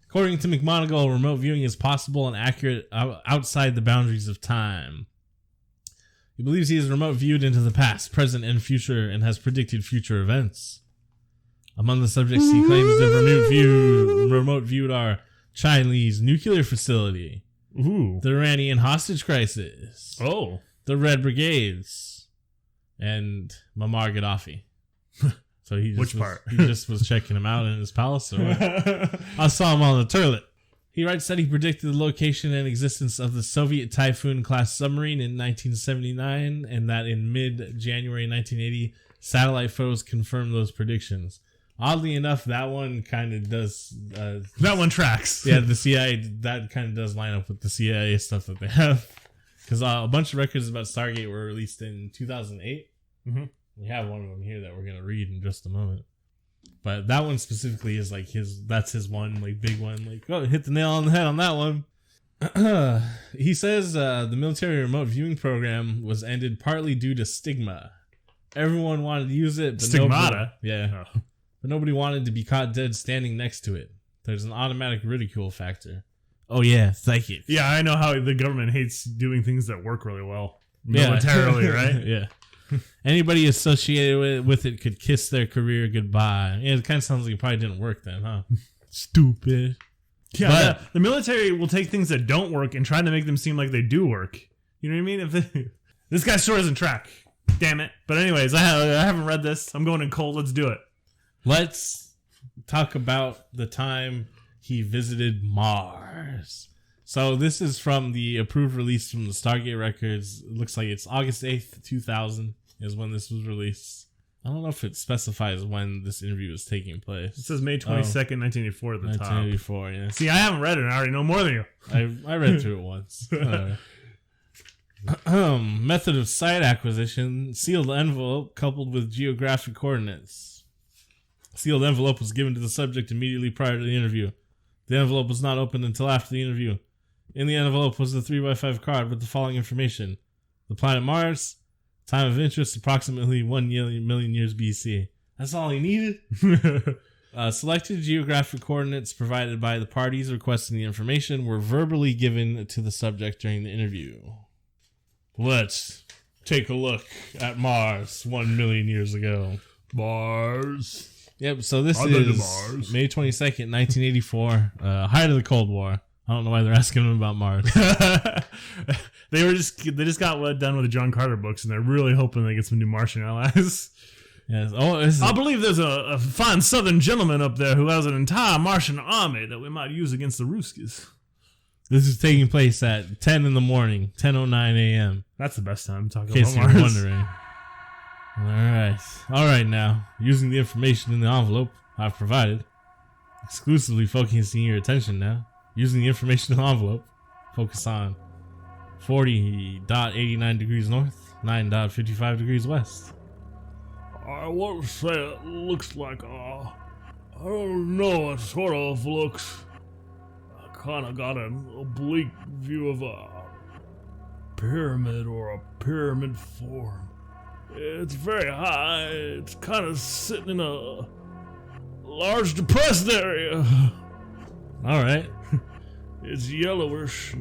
According to McMonagle, remote viewing is possible and accurate outside the boundaries of time. He believes he has remote viewed into the past, present, and future and has predicted future events. Among the subjects he claims to have remote viewed are Chinese nuclear facility, ooh, the Iranian hostage crisis, oh, the Red Brigades, and Muammar Gaddafi. So he just Which part? He just was checking him out in his palace. Or what? I saw him on the toilet. He writes that he predicted the location and existence of the Soviet Typhoon-class submarine in 1979, and that in mid-January 1980, satellite photos confirmed those predictions. Oddly enough, that one kind of does... that one tracks. Yeah, the CIA, that kind of does line up with the CIA stuff that they have. Because a bunch of records about Stargate were released in 2008. Mm-hmm. We have one of them here that we're going to read in just a moment. But that one specifically is like that's his one, like big one. Like, oh, hit the nail on the head on that one. He says the military remote viewing program was ended partly due to stigma. Everyone wanted to use it, but Stigmata? Yeah. Oh. But nobody wanted to be caught dead standing next to it. There's an automatic ridicule factor. Oh, yeah, psychic. Yeah, I know how the government hates doing things that work really well. Militarily, right? Yeah. Anybody associated with it could kiss their career goodbye. Yeah, it kind of sounds like it probably didn't work then, huh? Stupid. Yeah, but the military will take things that don't work and try to make them seem like they do work. You know what I mean? This guy's story doesn't track. Damn it. But anyways, I haven't read this. I'm going in cold. Let's do it. Let's talk about the time he visited Mars. So this is from the approved release from the Stargate Records. It looks like it's August 8th, 2000 is when this was released. I don't know if it specifies when this interview was taking place. It says May 22nd, 1984 at the 1984, top. Yeah. See, I haven't read it. I already know more than you. I read through it once. Method of site acquisition: sealed envelope coupled with geographic coordinates. Sealed envelope was given to the subject immediately prior to the interview. The envelope was not opened until after the interview. In the envelope was the 3x5 card with the following information: the planet Mars, time of interest approximately 1 million years BC. That's all he needed. Selected geographic coordinates provided by the parties requesting the information were verbally given to the subject during the interview. Let's take a look at Mars 1 million years ago. Mars. Yep, so this is May 22nd, 1984, height of the Cold War. I don't know why they're asking him about Mars. They just got done with the John Carter books, and they're really hoping they get some new Martian allies. Yes. I believe there's a fine southern gentleman up there who has an entire Martian army that we might use against the Ruskies. This is taking place at 10 in the morning, 10:09 a.m. That's the best time to talk in case about you're Mars. wondering. All right. Now, using the information in the envelope I've provided, exclusively focusing your attention now. Using the information in the envelope, focus on 40.89 degrees north, 9.55 degrees west. I want to say it looks like, I don't know, it sort of looks, I kind of got an oblique view of a pyramid or a pyramid form. It's very high, it's kind of sitting in a large depressed area. All right. It's yellowish,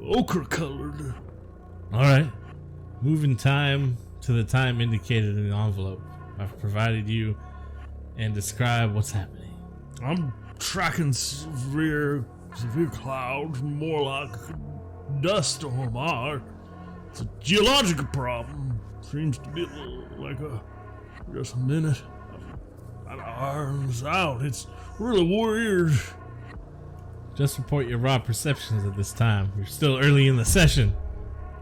ochre colored. All right. Moving time to the time indicated in the envelope I've provided you, and describe what's happening. I'm tracking severe clouds, more like dust storm. It's a geological problem. Seems to be like just a minute. It irons out. It's really weird. Just report your raw perceptions at this time. You're still early in the session.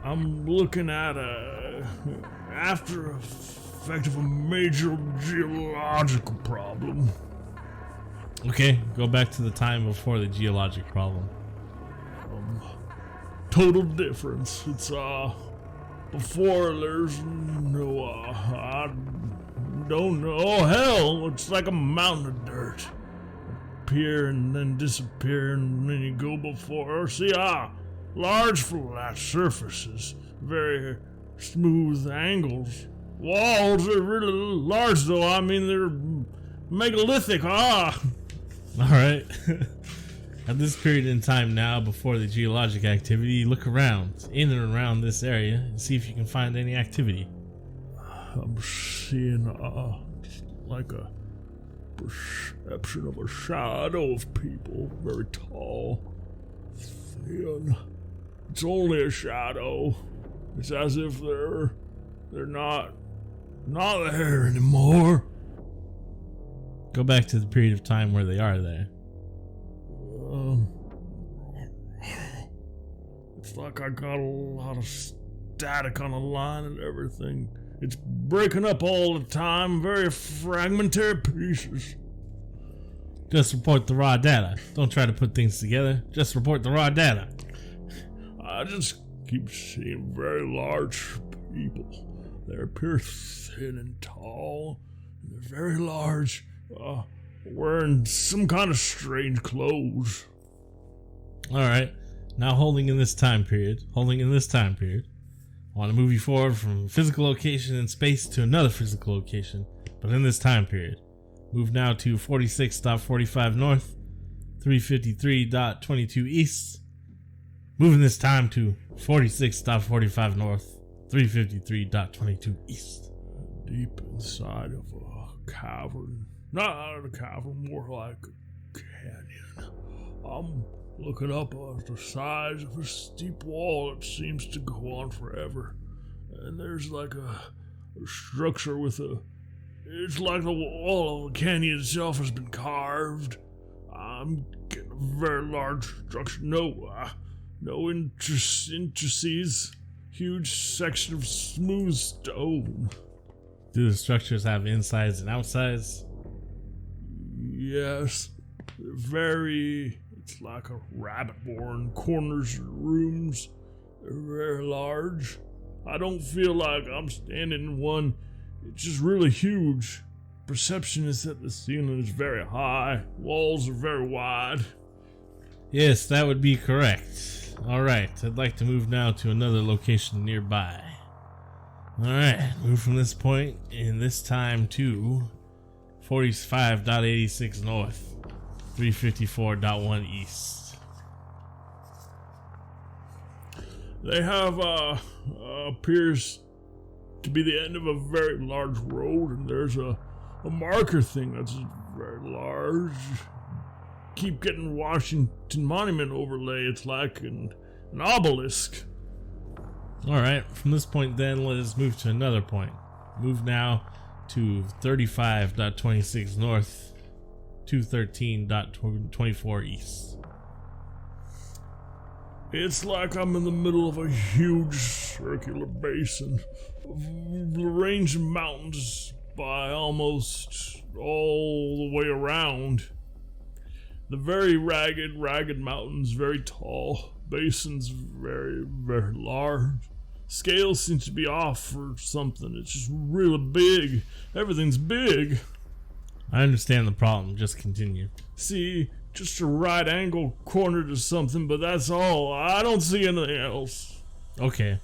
I'm looking at after effect of a major geological problem. Okay, go back to the time before the geologic problem. Total difference. It's before there's no I don't know. Oh hell! It's like a mountain of dirt. Appear and then disappear, and then you go before. See, large flat surfaces, very smooth angles. Walls are really large, though. I mean, they're megalithic. All right. At this period in time now, before the geologic activity, look around, in and around this area, and see if you can find any activity. I'm seeing like a perception of a shadow of people, very tall, thin. It's only a shadow. It's as if they're They're not there anymore. Go back to the period of time where they are there. It's like I got a lot of static on the line and everything. It's breaking up all the time, very fragmentary pieces. Just report the raw data. Don't try to put things together. Just report the raw data. I just keep seeing very large people. They appear thin and tall. And they're very large, wearing some kind of strange clothes. Alright, now holding in this time period, I want to move you forward from physical location in space to another physical location, but in this time period. Move now to 46.45 north, 353.22 east. Moving this time to 46.45 north, 353.22 east. Deep inside of a cavern. Not a cavern, more like a canyon. I'm looking up at the sides of a steep wall that seems to go on forever. And there's like a structure with it's like the wall of the canyon itself has been carved. I'm getting a very large structure. No intricacies. Huge section of smooth stone. Do the structures have insides and outsides? Yes. It's like a rabbit warren. Corners and rooms. They're very large. I don't feel like I'm standing in one. It's just really huge. Perception is that the ceiling is very high. Walls are very wide. Yes, that would be correct. Alright, I'd like to move now to another location nearby. Alright, move from this point in this time to 45.86 north, 354.1 east. They have appears to be the end of a very large road, and there's a marker thing that's very large. Keep getting Washington Monument overlay. It's like an obelisk. Alright, from this point then, let us move to another point. Move now to 35.26 north, 213.24 east. It's like I'm in the middle of a huge circular basin of range of mountains by almost all the way around. The very ragged mountains, very tall. Basin's very, very large. Scales seem to be off for something. It's just really big. Everything's big. I understand the problem. Just continue. See, just a right angle corner to something, but that's all. I don't see anything else. Okay.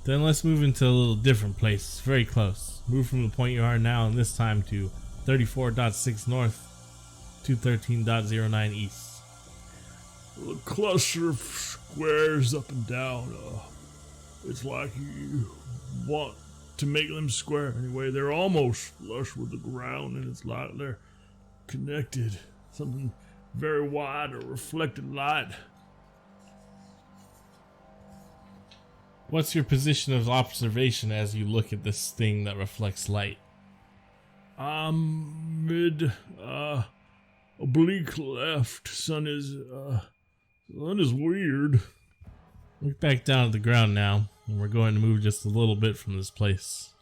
Then let's move into a little different place. Very close. Move from the point you are now and this time to 34.6 north, 213.09 east. A cluster of squares up and down. It's like you want to make them square anyway. They're almost flush with the ground, and it's like they're connected. Something very wide or reflected light. What's your position of observation as you look at this thing that reflects light? I'm mid oblique left. Sun is weird. Look back down at the ground now, and we're going to move just a little bit from this place.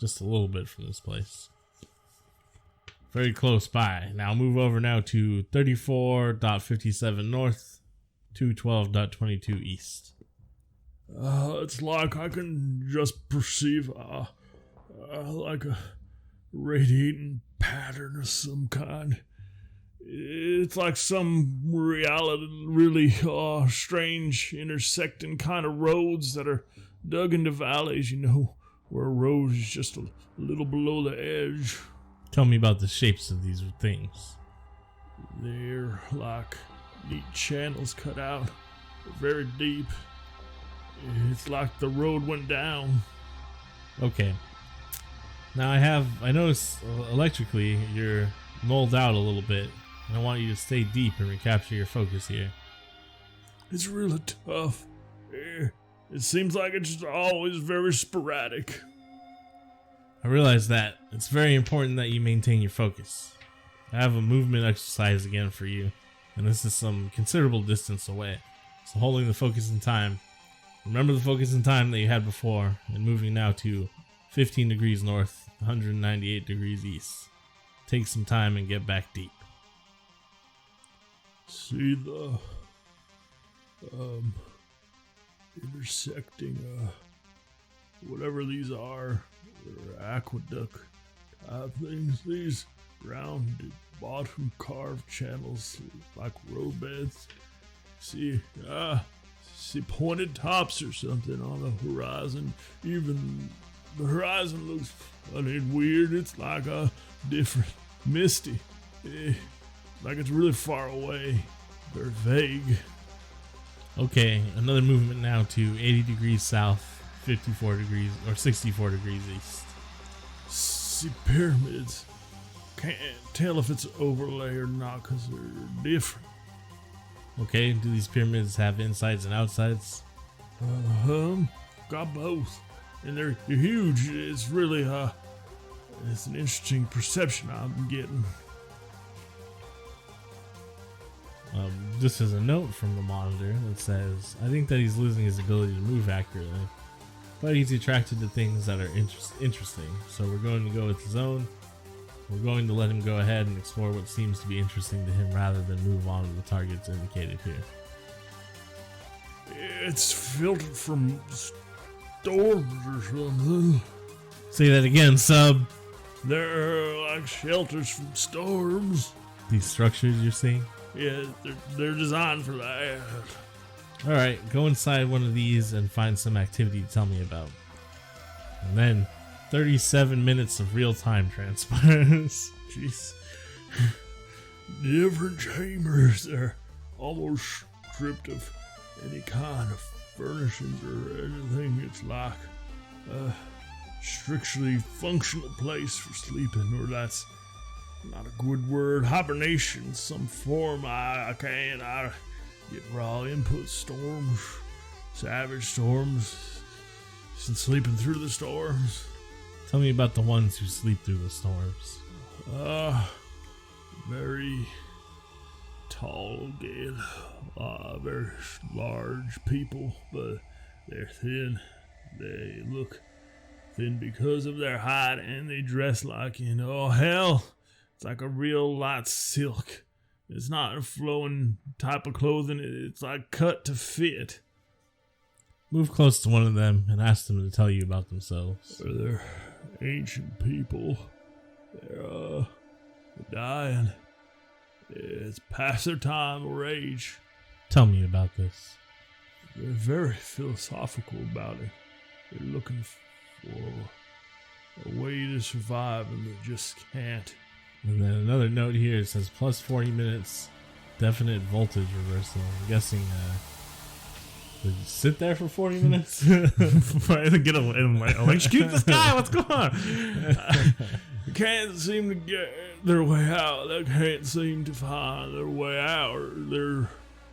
Very close by. Now move over now to 34.57 north, 212.22 east. It's like I can just perceive like a radiating pattern of some kind. It's like some reality, really strange intersecting kind of roads that are dug into valleys, where a road is just a little below the edge. Tell me about the shapes of these things. They're like neat channels cut out. They're very deep. It's like the road went down. Okay. Now I noticed electrically you're mulled out a little bit. I want you to stay deep and recapture your focus here. It's really tough. It seems like it's always very sporadic. I realize that it's very important that you maintain your focus. I have a movement exercise again for you, and this is some considerable distance away. So holding the focus in time, remember the focus in time that you had before, and moving now to 15 degrees north, 198 degrees east. Take some time and get back deep. See the intersecting whatever these are, they're aqueduct type things, these rounded bottom carved channels like roadbeds. See pointed tops or something on the horizon. Even the horizon looks funny and weird. It's like a different, misty, like it's really far away, very vague. Okay, another movement now to 80 degrees south, 54 degrees or 64 degrees east. See pyramids. Can't tell if it's overlay or not because they're different. Okay, do these pyramids have insides and outsides? Got both, and they're huge. It's really it's an interesting perception I'm getting. This is a note from the monitor that says, I think that he's losing his ability to move accurately, but he's attracted to things that are interesting. So we're going to go with his own. We're going to let him go ahead and explore what seems to be interesting to him rather than move on to the targets indicated here. It's filtered from storms or something. Say that again, sub. They're like shelters from storms. These structures you're seeing? Yeah, they're designed for that. Alright, go inside one of these and find some activity to tell me about. And then 37 minutes of real-time transpires. Jeez. Different chambers. They're almost stripped of any kind of furnishings or anything. It's like a strictly functional place for sleeping, or that's not a good word. Hibernation, some form. I get raw input. Storms, savage storms, and sleeping through the storms. Tell me about the ones who sleep through the storms. Very tall again. Very large people, but they're thin. They look thin because of their height, and they dress like, hell, it's like a real light silk. It's not a flowing type of clothing. It's like cut to fit. Move close to one of them and ask them to tell you about themselves. They're ancient people. They're dying. It's past their time or age. Tell me about this. They're very philosophical about it. They're looking for a way to survive, and they just can't. And then another note here, it says plus 40 minutes, definite voltage reversal. I'm guessing, did you sit there for 40 minutes? Electrocute this guy, what's going on? They can't seem to get their way out. They can't seem to find their way out. Or they're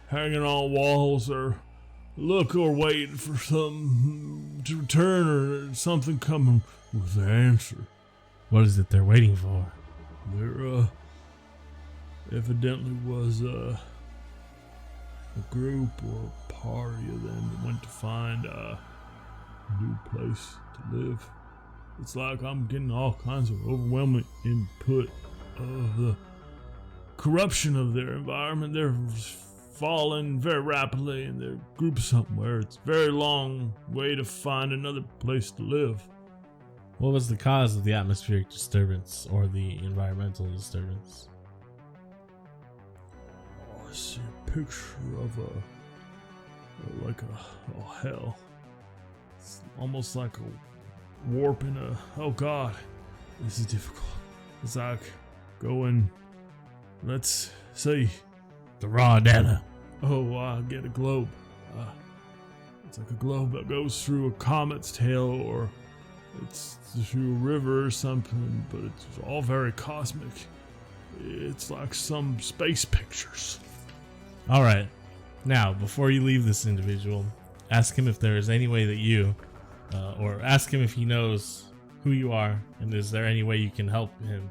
hanging on walls, or waiting for something to return, or something coming with the answer. What is it they're waiting for? There evidently was a group or a party of them that went to find a new place to live. It's like I'm getting all kinds of overwhelming input of the corruption of their environment. They're falling very rapidly, and they're grouped somewhere. It's a very long way to find another place to live. What was the cause of the atmospheric disturbance or the environmental disturbance? I see a picture of hell. It's almost like a warp in oh god, this is difficult. It's like going, let's see, The raw data. oh, I get a globe. It's like a globe that goes through a comet's tail, or it's through a river or something, but it's all very cosmic. It's like some space pictures. Alright, now before you leave this individual, ask him if there is any way that you, or ask him if he knows who you are, and is there any way you can help him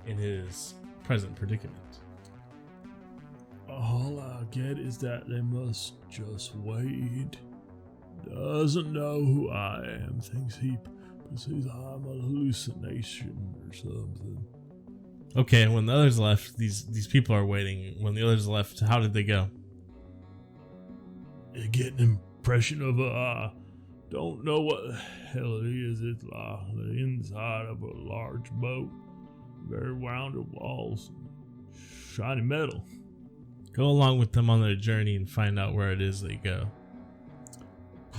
in his present predicament? All I get is that they must just wait. Doesn't know who I am, thinks he perceives I'm a hallucination or something. Okay, when the others left, these people are waiting. When the others left, how did they go? You get an impression of don't know what the hell it is. It's like the inside of a large boat, very rounded walls, shiny metal. Go along with them on their journey and find out where it is they go.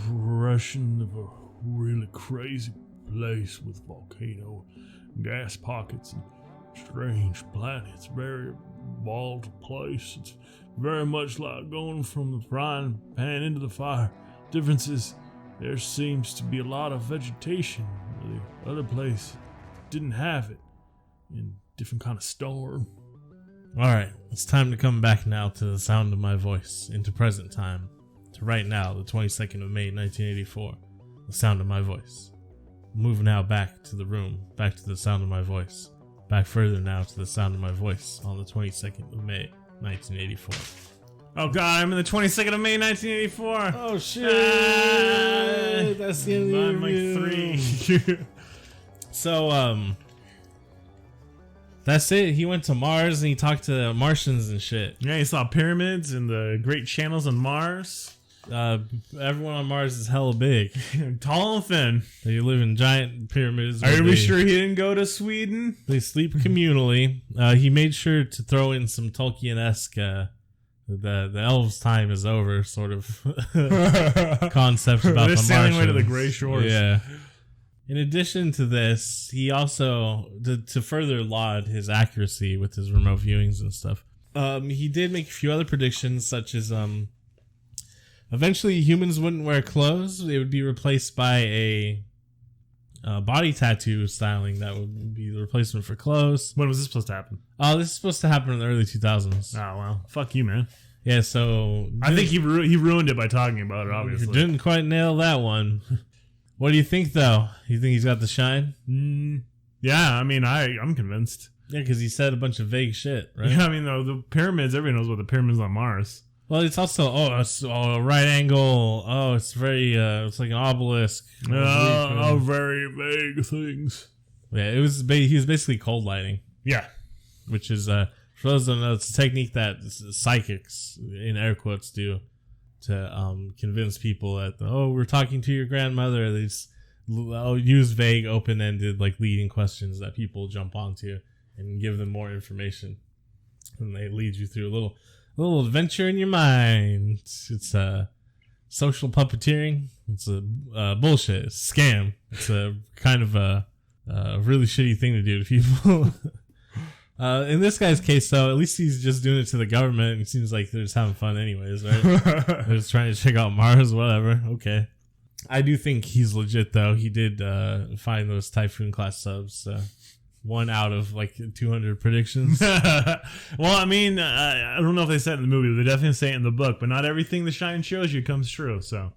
Impression of a really crazy place with volcano, gas pockets, and strange planets. Very bald place. It's very much like going from the frying pan into the fire. Difference is there seems to be a lot of vegetation. The other place didn't have it. In different kind of storm. Alright, it's time to come back now to the sound of my voice, into present time. To right now, the 22nd of May, 1984. The sound of my voice. Move now back to the room, back to the sound of my voice. Back further now to the sound of my voice on the 22nd of May, 1984. Oh god, I'm in the 22nd of May, 1984. Oh shit! That's the end of the I'm like interview. 3. So, that's it. He went to Mars and he talked to Martians and shit. Yeah, he saw pyramids and the great channels on Mars. Everyone on Mars is hella big. Tall and thin. They live in giant pyramids. Are where we they- sure he didn't go to Sweden? They sleep communally. He made sure to throw in some Tolkien-esque, the elves' time is over sort of concepts about They're the sailing away to the Martians. gray shores. Yeah. In addition to this, he also, to further laud his accuracy with his remote viewings and stuff, he did make a few other predictions, such as eventually humans wouldn't wear clothes. They would be replaced by a body tattoo styling that would be the replacement for clothes. When was this supposed to happen? Oh, this is supposed to happen in the early 2000s. Oh, well. Fuck you, man. Yeah, so I think he ruined it by talking about it, you obviously. didn't quite nail that one. What do you think, though? You think he's got the shine? Yeah, I mean, I'm convinced. Yeah, because he said a bunch of vague shit, right? Yeah, I mean, though, the pyramids, everybody knows about the pyramids on Mars. Well, it's also, it's a right angle. Oh, it's very, it's like an obelisk. Very vague things. Yeah, he was basically cold lighting, Yeah. which is, for those that don't know, it's a technique that psychics, in air quotes, do to convince people that, we're talking to your grandmother. They just use vague, open-ended, like leading questions that people jump onto and give them more information. And they lead you through a little adventure in your mind. It's social puppeteering. It's a bullshit. It's a scam. It's a kind of a really shitty thing to do to people. In this guy's case, though, at least he's just doing it to the government. It seems like they're just having fun anyways, right? They're just trying to check out Mars, whatever. Okay. I do think he's legit, though. He did find those Typhoon class subs. One out of like 200 predictions. Well, I mean, I don't know if they said it in the movie, but they definitely say it in the book. But not everything the shine shows you comes true. So,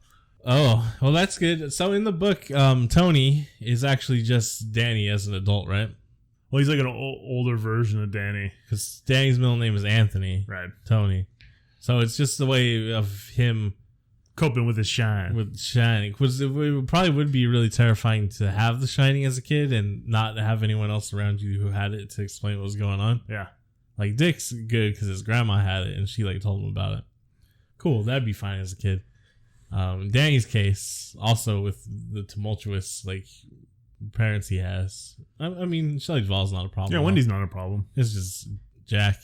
Oh, well, that's good. So in the book, Tony is actually just Danny as an adult, right? well, he's like an older version of Danny, Because Danny's middle name is Anthony. right? Tony. So it's just the way of him Coping with his shine. with shining. Because it probably would be really terrifying to have the shining as a kid and not have anyone else around you who had it to explain what was going on. Yeah. Like Dick's good because his grandma had it and she like told him about it. Cool, that'd be fine as a kid. Danny's case, also with the tumultuous like parents he has. I mean, Shelley Duvall's not a problem. Yeah, Wendy's not a problem. It's just Jack.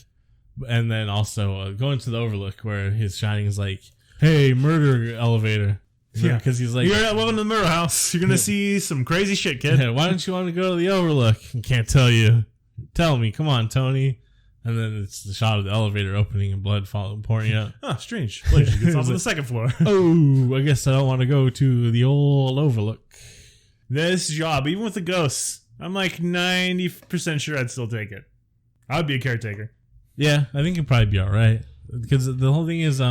And then also going to the Overlook where his shining is like, hey, murder elevator. Yeah. Because he's like, Welcome to the Mirror House. You're going to see some crazy shit, kid. yeah, why don't you want to go to the Overlook? I can't tell you. Tell me. Come on, Tony. And then it's the shot of the elevator opening and blood pouring out. Oh, strange. Well, she gets off on the second floor. Oh, I guess I don't want to go to the old Overlook. This job, even with the ghosts, I'm like 90% sure I'd still take it. I would be a caretaker. Yeah, I think it'd probably be all right. Because the whole thing is,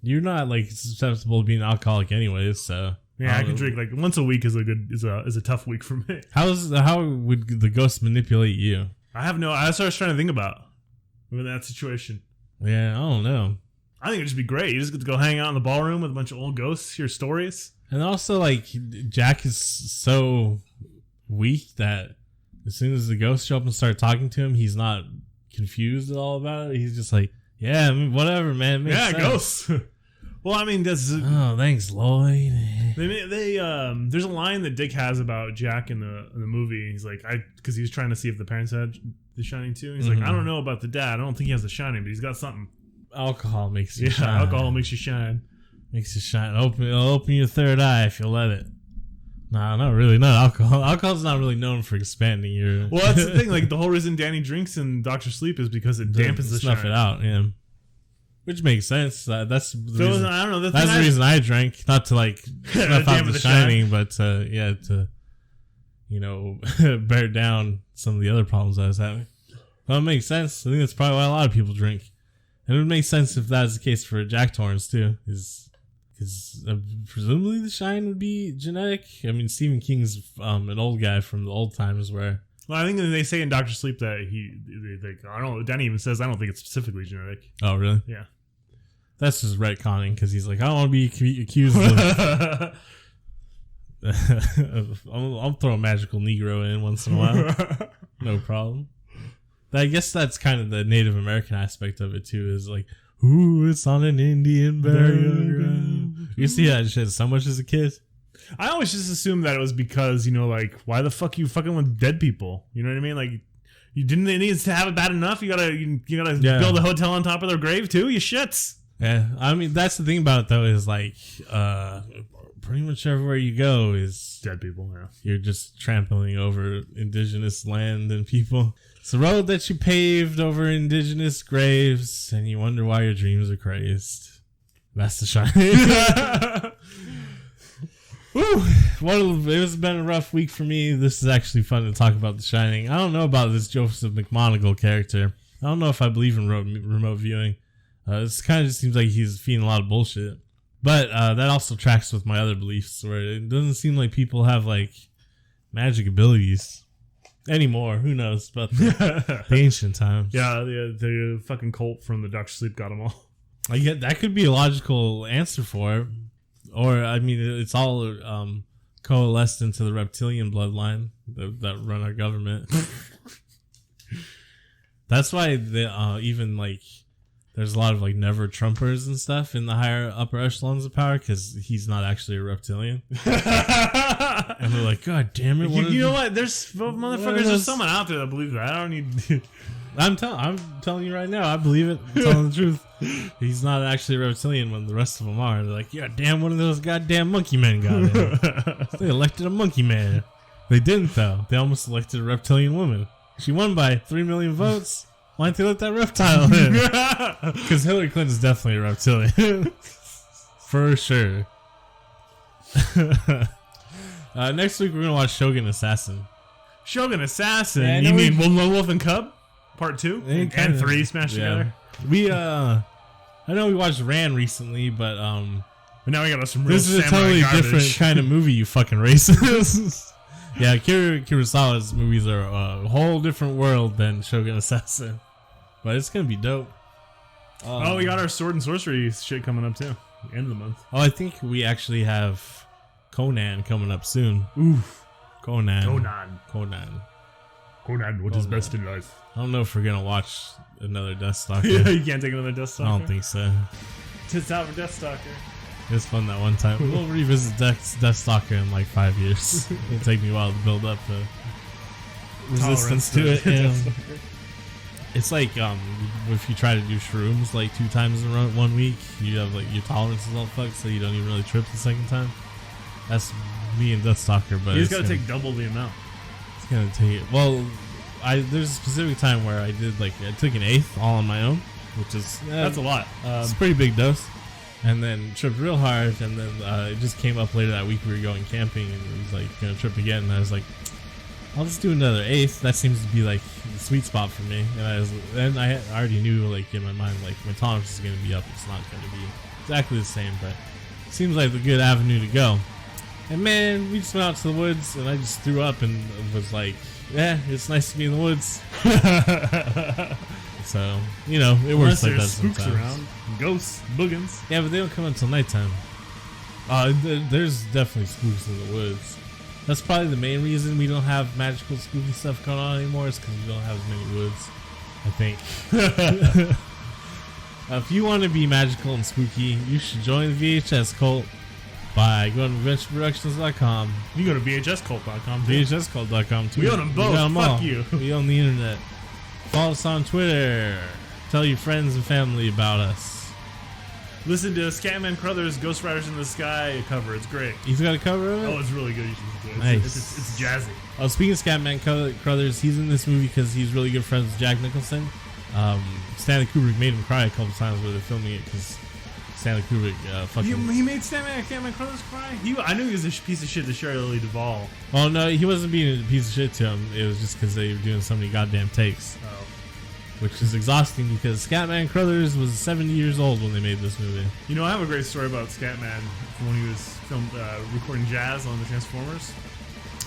you're not like susceptible to being an alcoholic anyways, so. Yeah, I can drink like once a week is a tough week for me. How would the ghost manipulate you? That's what I was trying to think about in that situation. Yeah, I don't know. I think it'd just be great. You just get to go hang out in the ballroom with a bunch of old ghosts, hear stories. And also, like, Jack is so weak that as soon as the ghosts show up and start talking to him, he's not confused at all about it. He's just like, yeah, I mean, whatever, man. It makes sense. Ghosts. Well, I mean, oh, thanks, Lloyd. There's a line that Dick has about Jack in the movie. He's like, because he was trying to see if the parents had The Shining too. He's like, I don't know about the dad. I don't think he has The Shining, but he's got something. Alcohol makes you shine. Alcohol makes you shine. Makes you shine. It'll open your third eye if you'll let it. No, not really. Not alcohol. Alcohol's not really known for expanding your. Well, that's the thing. Like the whole reason Danny drinks in Dr. Sleep is because it dampens the snuff shine. it out. Yeah, which makes sense. That's the reason. I don't know. That's the reason I drank, not to like snuff out the Shining, but to bear down some of the other problems I was having. Well, it makes sense. I think that's probably why a lot of people drink, and it would make sense if that was the case for Jack Torrance too. Because presumably the shine would be genetic. I mean, Stephen King's an old guy from the old times where. Well, I think they say in Dr. Sleep that I don't know. Danny even says I don't think it's specifically genetic. Oh, really? Yeah. That's just retconning because he's like, I don't want to be accused of. I'll throw a magical Negro in once in a while. No problem. I guess that's kind of the Native American aspect of it too. Is like, ooh, it's on an Indian burial ground. You see that shit so much as a kid. I always just assumed that it was because, like, why the fuck you fucking with dead people? You know what I mean? Like, you didn't need to have it bad enough. You gotta build a hotel on top of their grave too. You shits. Yeah, I mean that's the thing about it though is like, pretty much everywhere you go is dead people. Yeah, you're just trampling over indigenous land and people. It's the road that you paved over indigenous graves, and you wonder why your dreams are crazed. That's The Shining. Woo! It has been a rough week for me. This is actually fun to talk about The Shining. I don't know about this Joseph McMonagall character. I don't know if I believe in remote viewing. This kind of just seems like he's feeding a lot of bullshit. But that also tracks with my other beliefs, where it doesn't seem like people have like magic abilities anymore. Who knows about the ancient times? Yeah, the fucking cult from the Dr. Sleep got them all. Yeah, that could be a logical answer for it. Or, I mean, it's all coalesced into the reptilian bloodline that run our government. That's why even, like, there's a lot of, like, never-Trumpers and stuff in the upper echelons of power because he's not actually a reptilian. And they're like, God damn it. You know what? There's someone out there that believes that. I don't need... I'm telling you right now, I believe it. I'm telling the truth. He's not actually a reptilian when the rest of them are. They're like, yeah, damn, one of those goddamn monkey men got in. They elected a monkey man. They didn't, though. They almost elected a reptilian woman. She won by 3 million votes. Why didn't they let that reptile in? Because Hillary Clinton's definitely a reptilian. For sure. Next week, we're going to watch Shogun Assassin. Shogun Assassin? Yeah, you mean Wolf and Cub? Part 2? And 3 smashed together? I know we watched Ran recently, but now we got some real this is a totally different kind of movie, you fucking racist. Yeah, Kurosawa's movies are a whole different world than Shogun Assassin. But it's going to be dope. We got our sword and sorcery shit coming up too. End of the month. Oh, I think we actually have Conan coming up soon. Oof. Conan, what is best in life? I don't know if we're gonna watch another Deathstalker. Yeah, you can't take another Deathstalker? I don't think so. It's out for Deathstalker. It was fun that one time. We'll revisit Deathstalker in like 5 years. It'll take me a while to build up the resistance to it. Yeah. It's like if you try to do shrooms like 2 times in 1 week, you have like your tolerance is all fucked, so you don't even really trip the second time. That's me and Deathstalker, but you just gotta take double the amount. It's gonna take well. There's a specific time where I took an 1/8 all on my own, which is that's a lot. It's a pretty big dose, and then tripped real hard, and then it just came up later that week. We were going camping, and it was like gonna trip again, and I was like, I'll just do another 1/8. That seems to be like the sweet spot for me. And I already knew like in my mind like my tolerance is gonna be up. It's not gonna be exactly the same, but it seems like a good avenue to go. And man, we just went out to the woods, and I just threw up and was like, yeah, it's nice to be in the woods. So, you know, it works like that spooks sometimes. around, ghosts, boogans. Yeah, but they don't come until nighttime. There's definitely spooks in the woods. That's probably the main reason we don't have magical spooky stuff going on anymore, is because we don't have as many woods, I think. If you want to be magical and spooky, you should join the VHS cult by going to adventureproductions.com. You go to VHScult.com too. VHScult.com too. We own them both. We got 'em Fuck all. you. We own the internet. Follow us on Twitter. Tell your friends and family about us. Listen to Scatman Crothers' Ghost Riders in the Sky cover. It's great. He's got a cover of it? Oh, it's really good. You should do it. Nice. It's jazzy. Oh, speaking of Scatman Crothers, he's in this movie because he's really good friends with Jack Nicholson. Stanley Kubrick made him cry a couple times while they're filming it because Stanley Kubrick He made Scatman Crothers cry? I knew he was a piece of shit to Shelley Lily Duvall. Oh, no, he wasn't being a piece of shit to him. It was just because they were doing so many goddamn takes. Oh. Which is exhausting because Scatman Crothers was 70 years old when they made this movie. You know, I have a great story about Scatman from when he was recording jazz on the Transformers.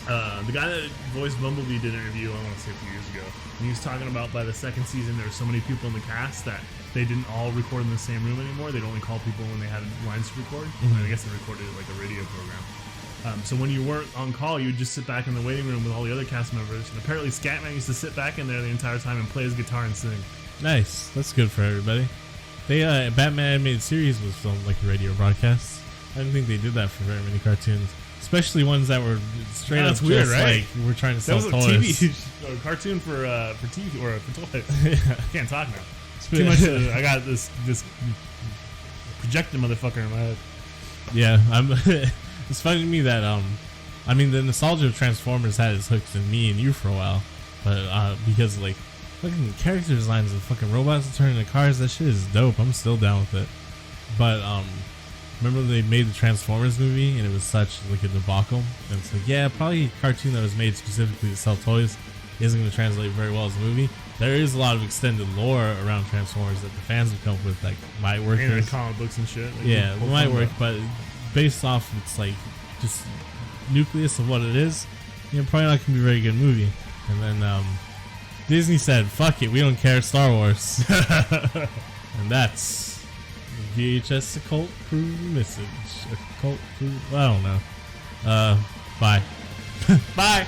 The guy that voiced Bumblebee did an interview, I want to say a few years ago. And he was talking about by the second season, there were so many people in the cast that they didn't all record in the same room anymore. They'd only call people when they had lines to record. Mm-hmm. And I guess they recorded it like a radio program. So when you weren't on call, you would just sit back in the waiting room with all the other cast members. And apparently Scatman used to sit back in there the entire time and play his guitar and sing. Nice. That's good for everybody. They Batman animated series was filmed like a radio broadcast. I didn't think they did that for very many cartoons. Especially ones that were straight up that's weird, just right? like we're trying to sell That was toys. a TV or a cartoon for TV or for toys. Yeah. I can't talk now. Too much. I got this projected motherfucker in my head. Yeah, it's funny to me that I mean the nostalgia of Transformers had its hooks in me and you for a while, but because like fucking character designs of fucking robots that turn into cars, that shit is dope. I'm still down with it. But remember when they made the Transformers movie and it was such like a debacle? And it's like, yeah, probably a cartoon that was made specifically to sell toys isn't going to translate very well as a movie. There is a lot of extended lore around Transformers that the fans have come up with that might work. And the comic books and shit. Like, yeah, it might work, but based off its like just nucleus of what it is, you know, probably not gonna be a very good movie. And then Disney said, "Fuck it, we don't care, Star Wars," and that's VHS Occult Crew message. Occult Crew, I don't know. Bye. Bye.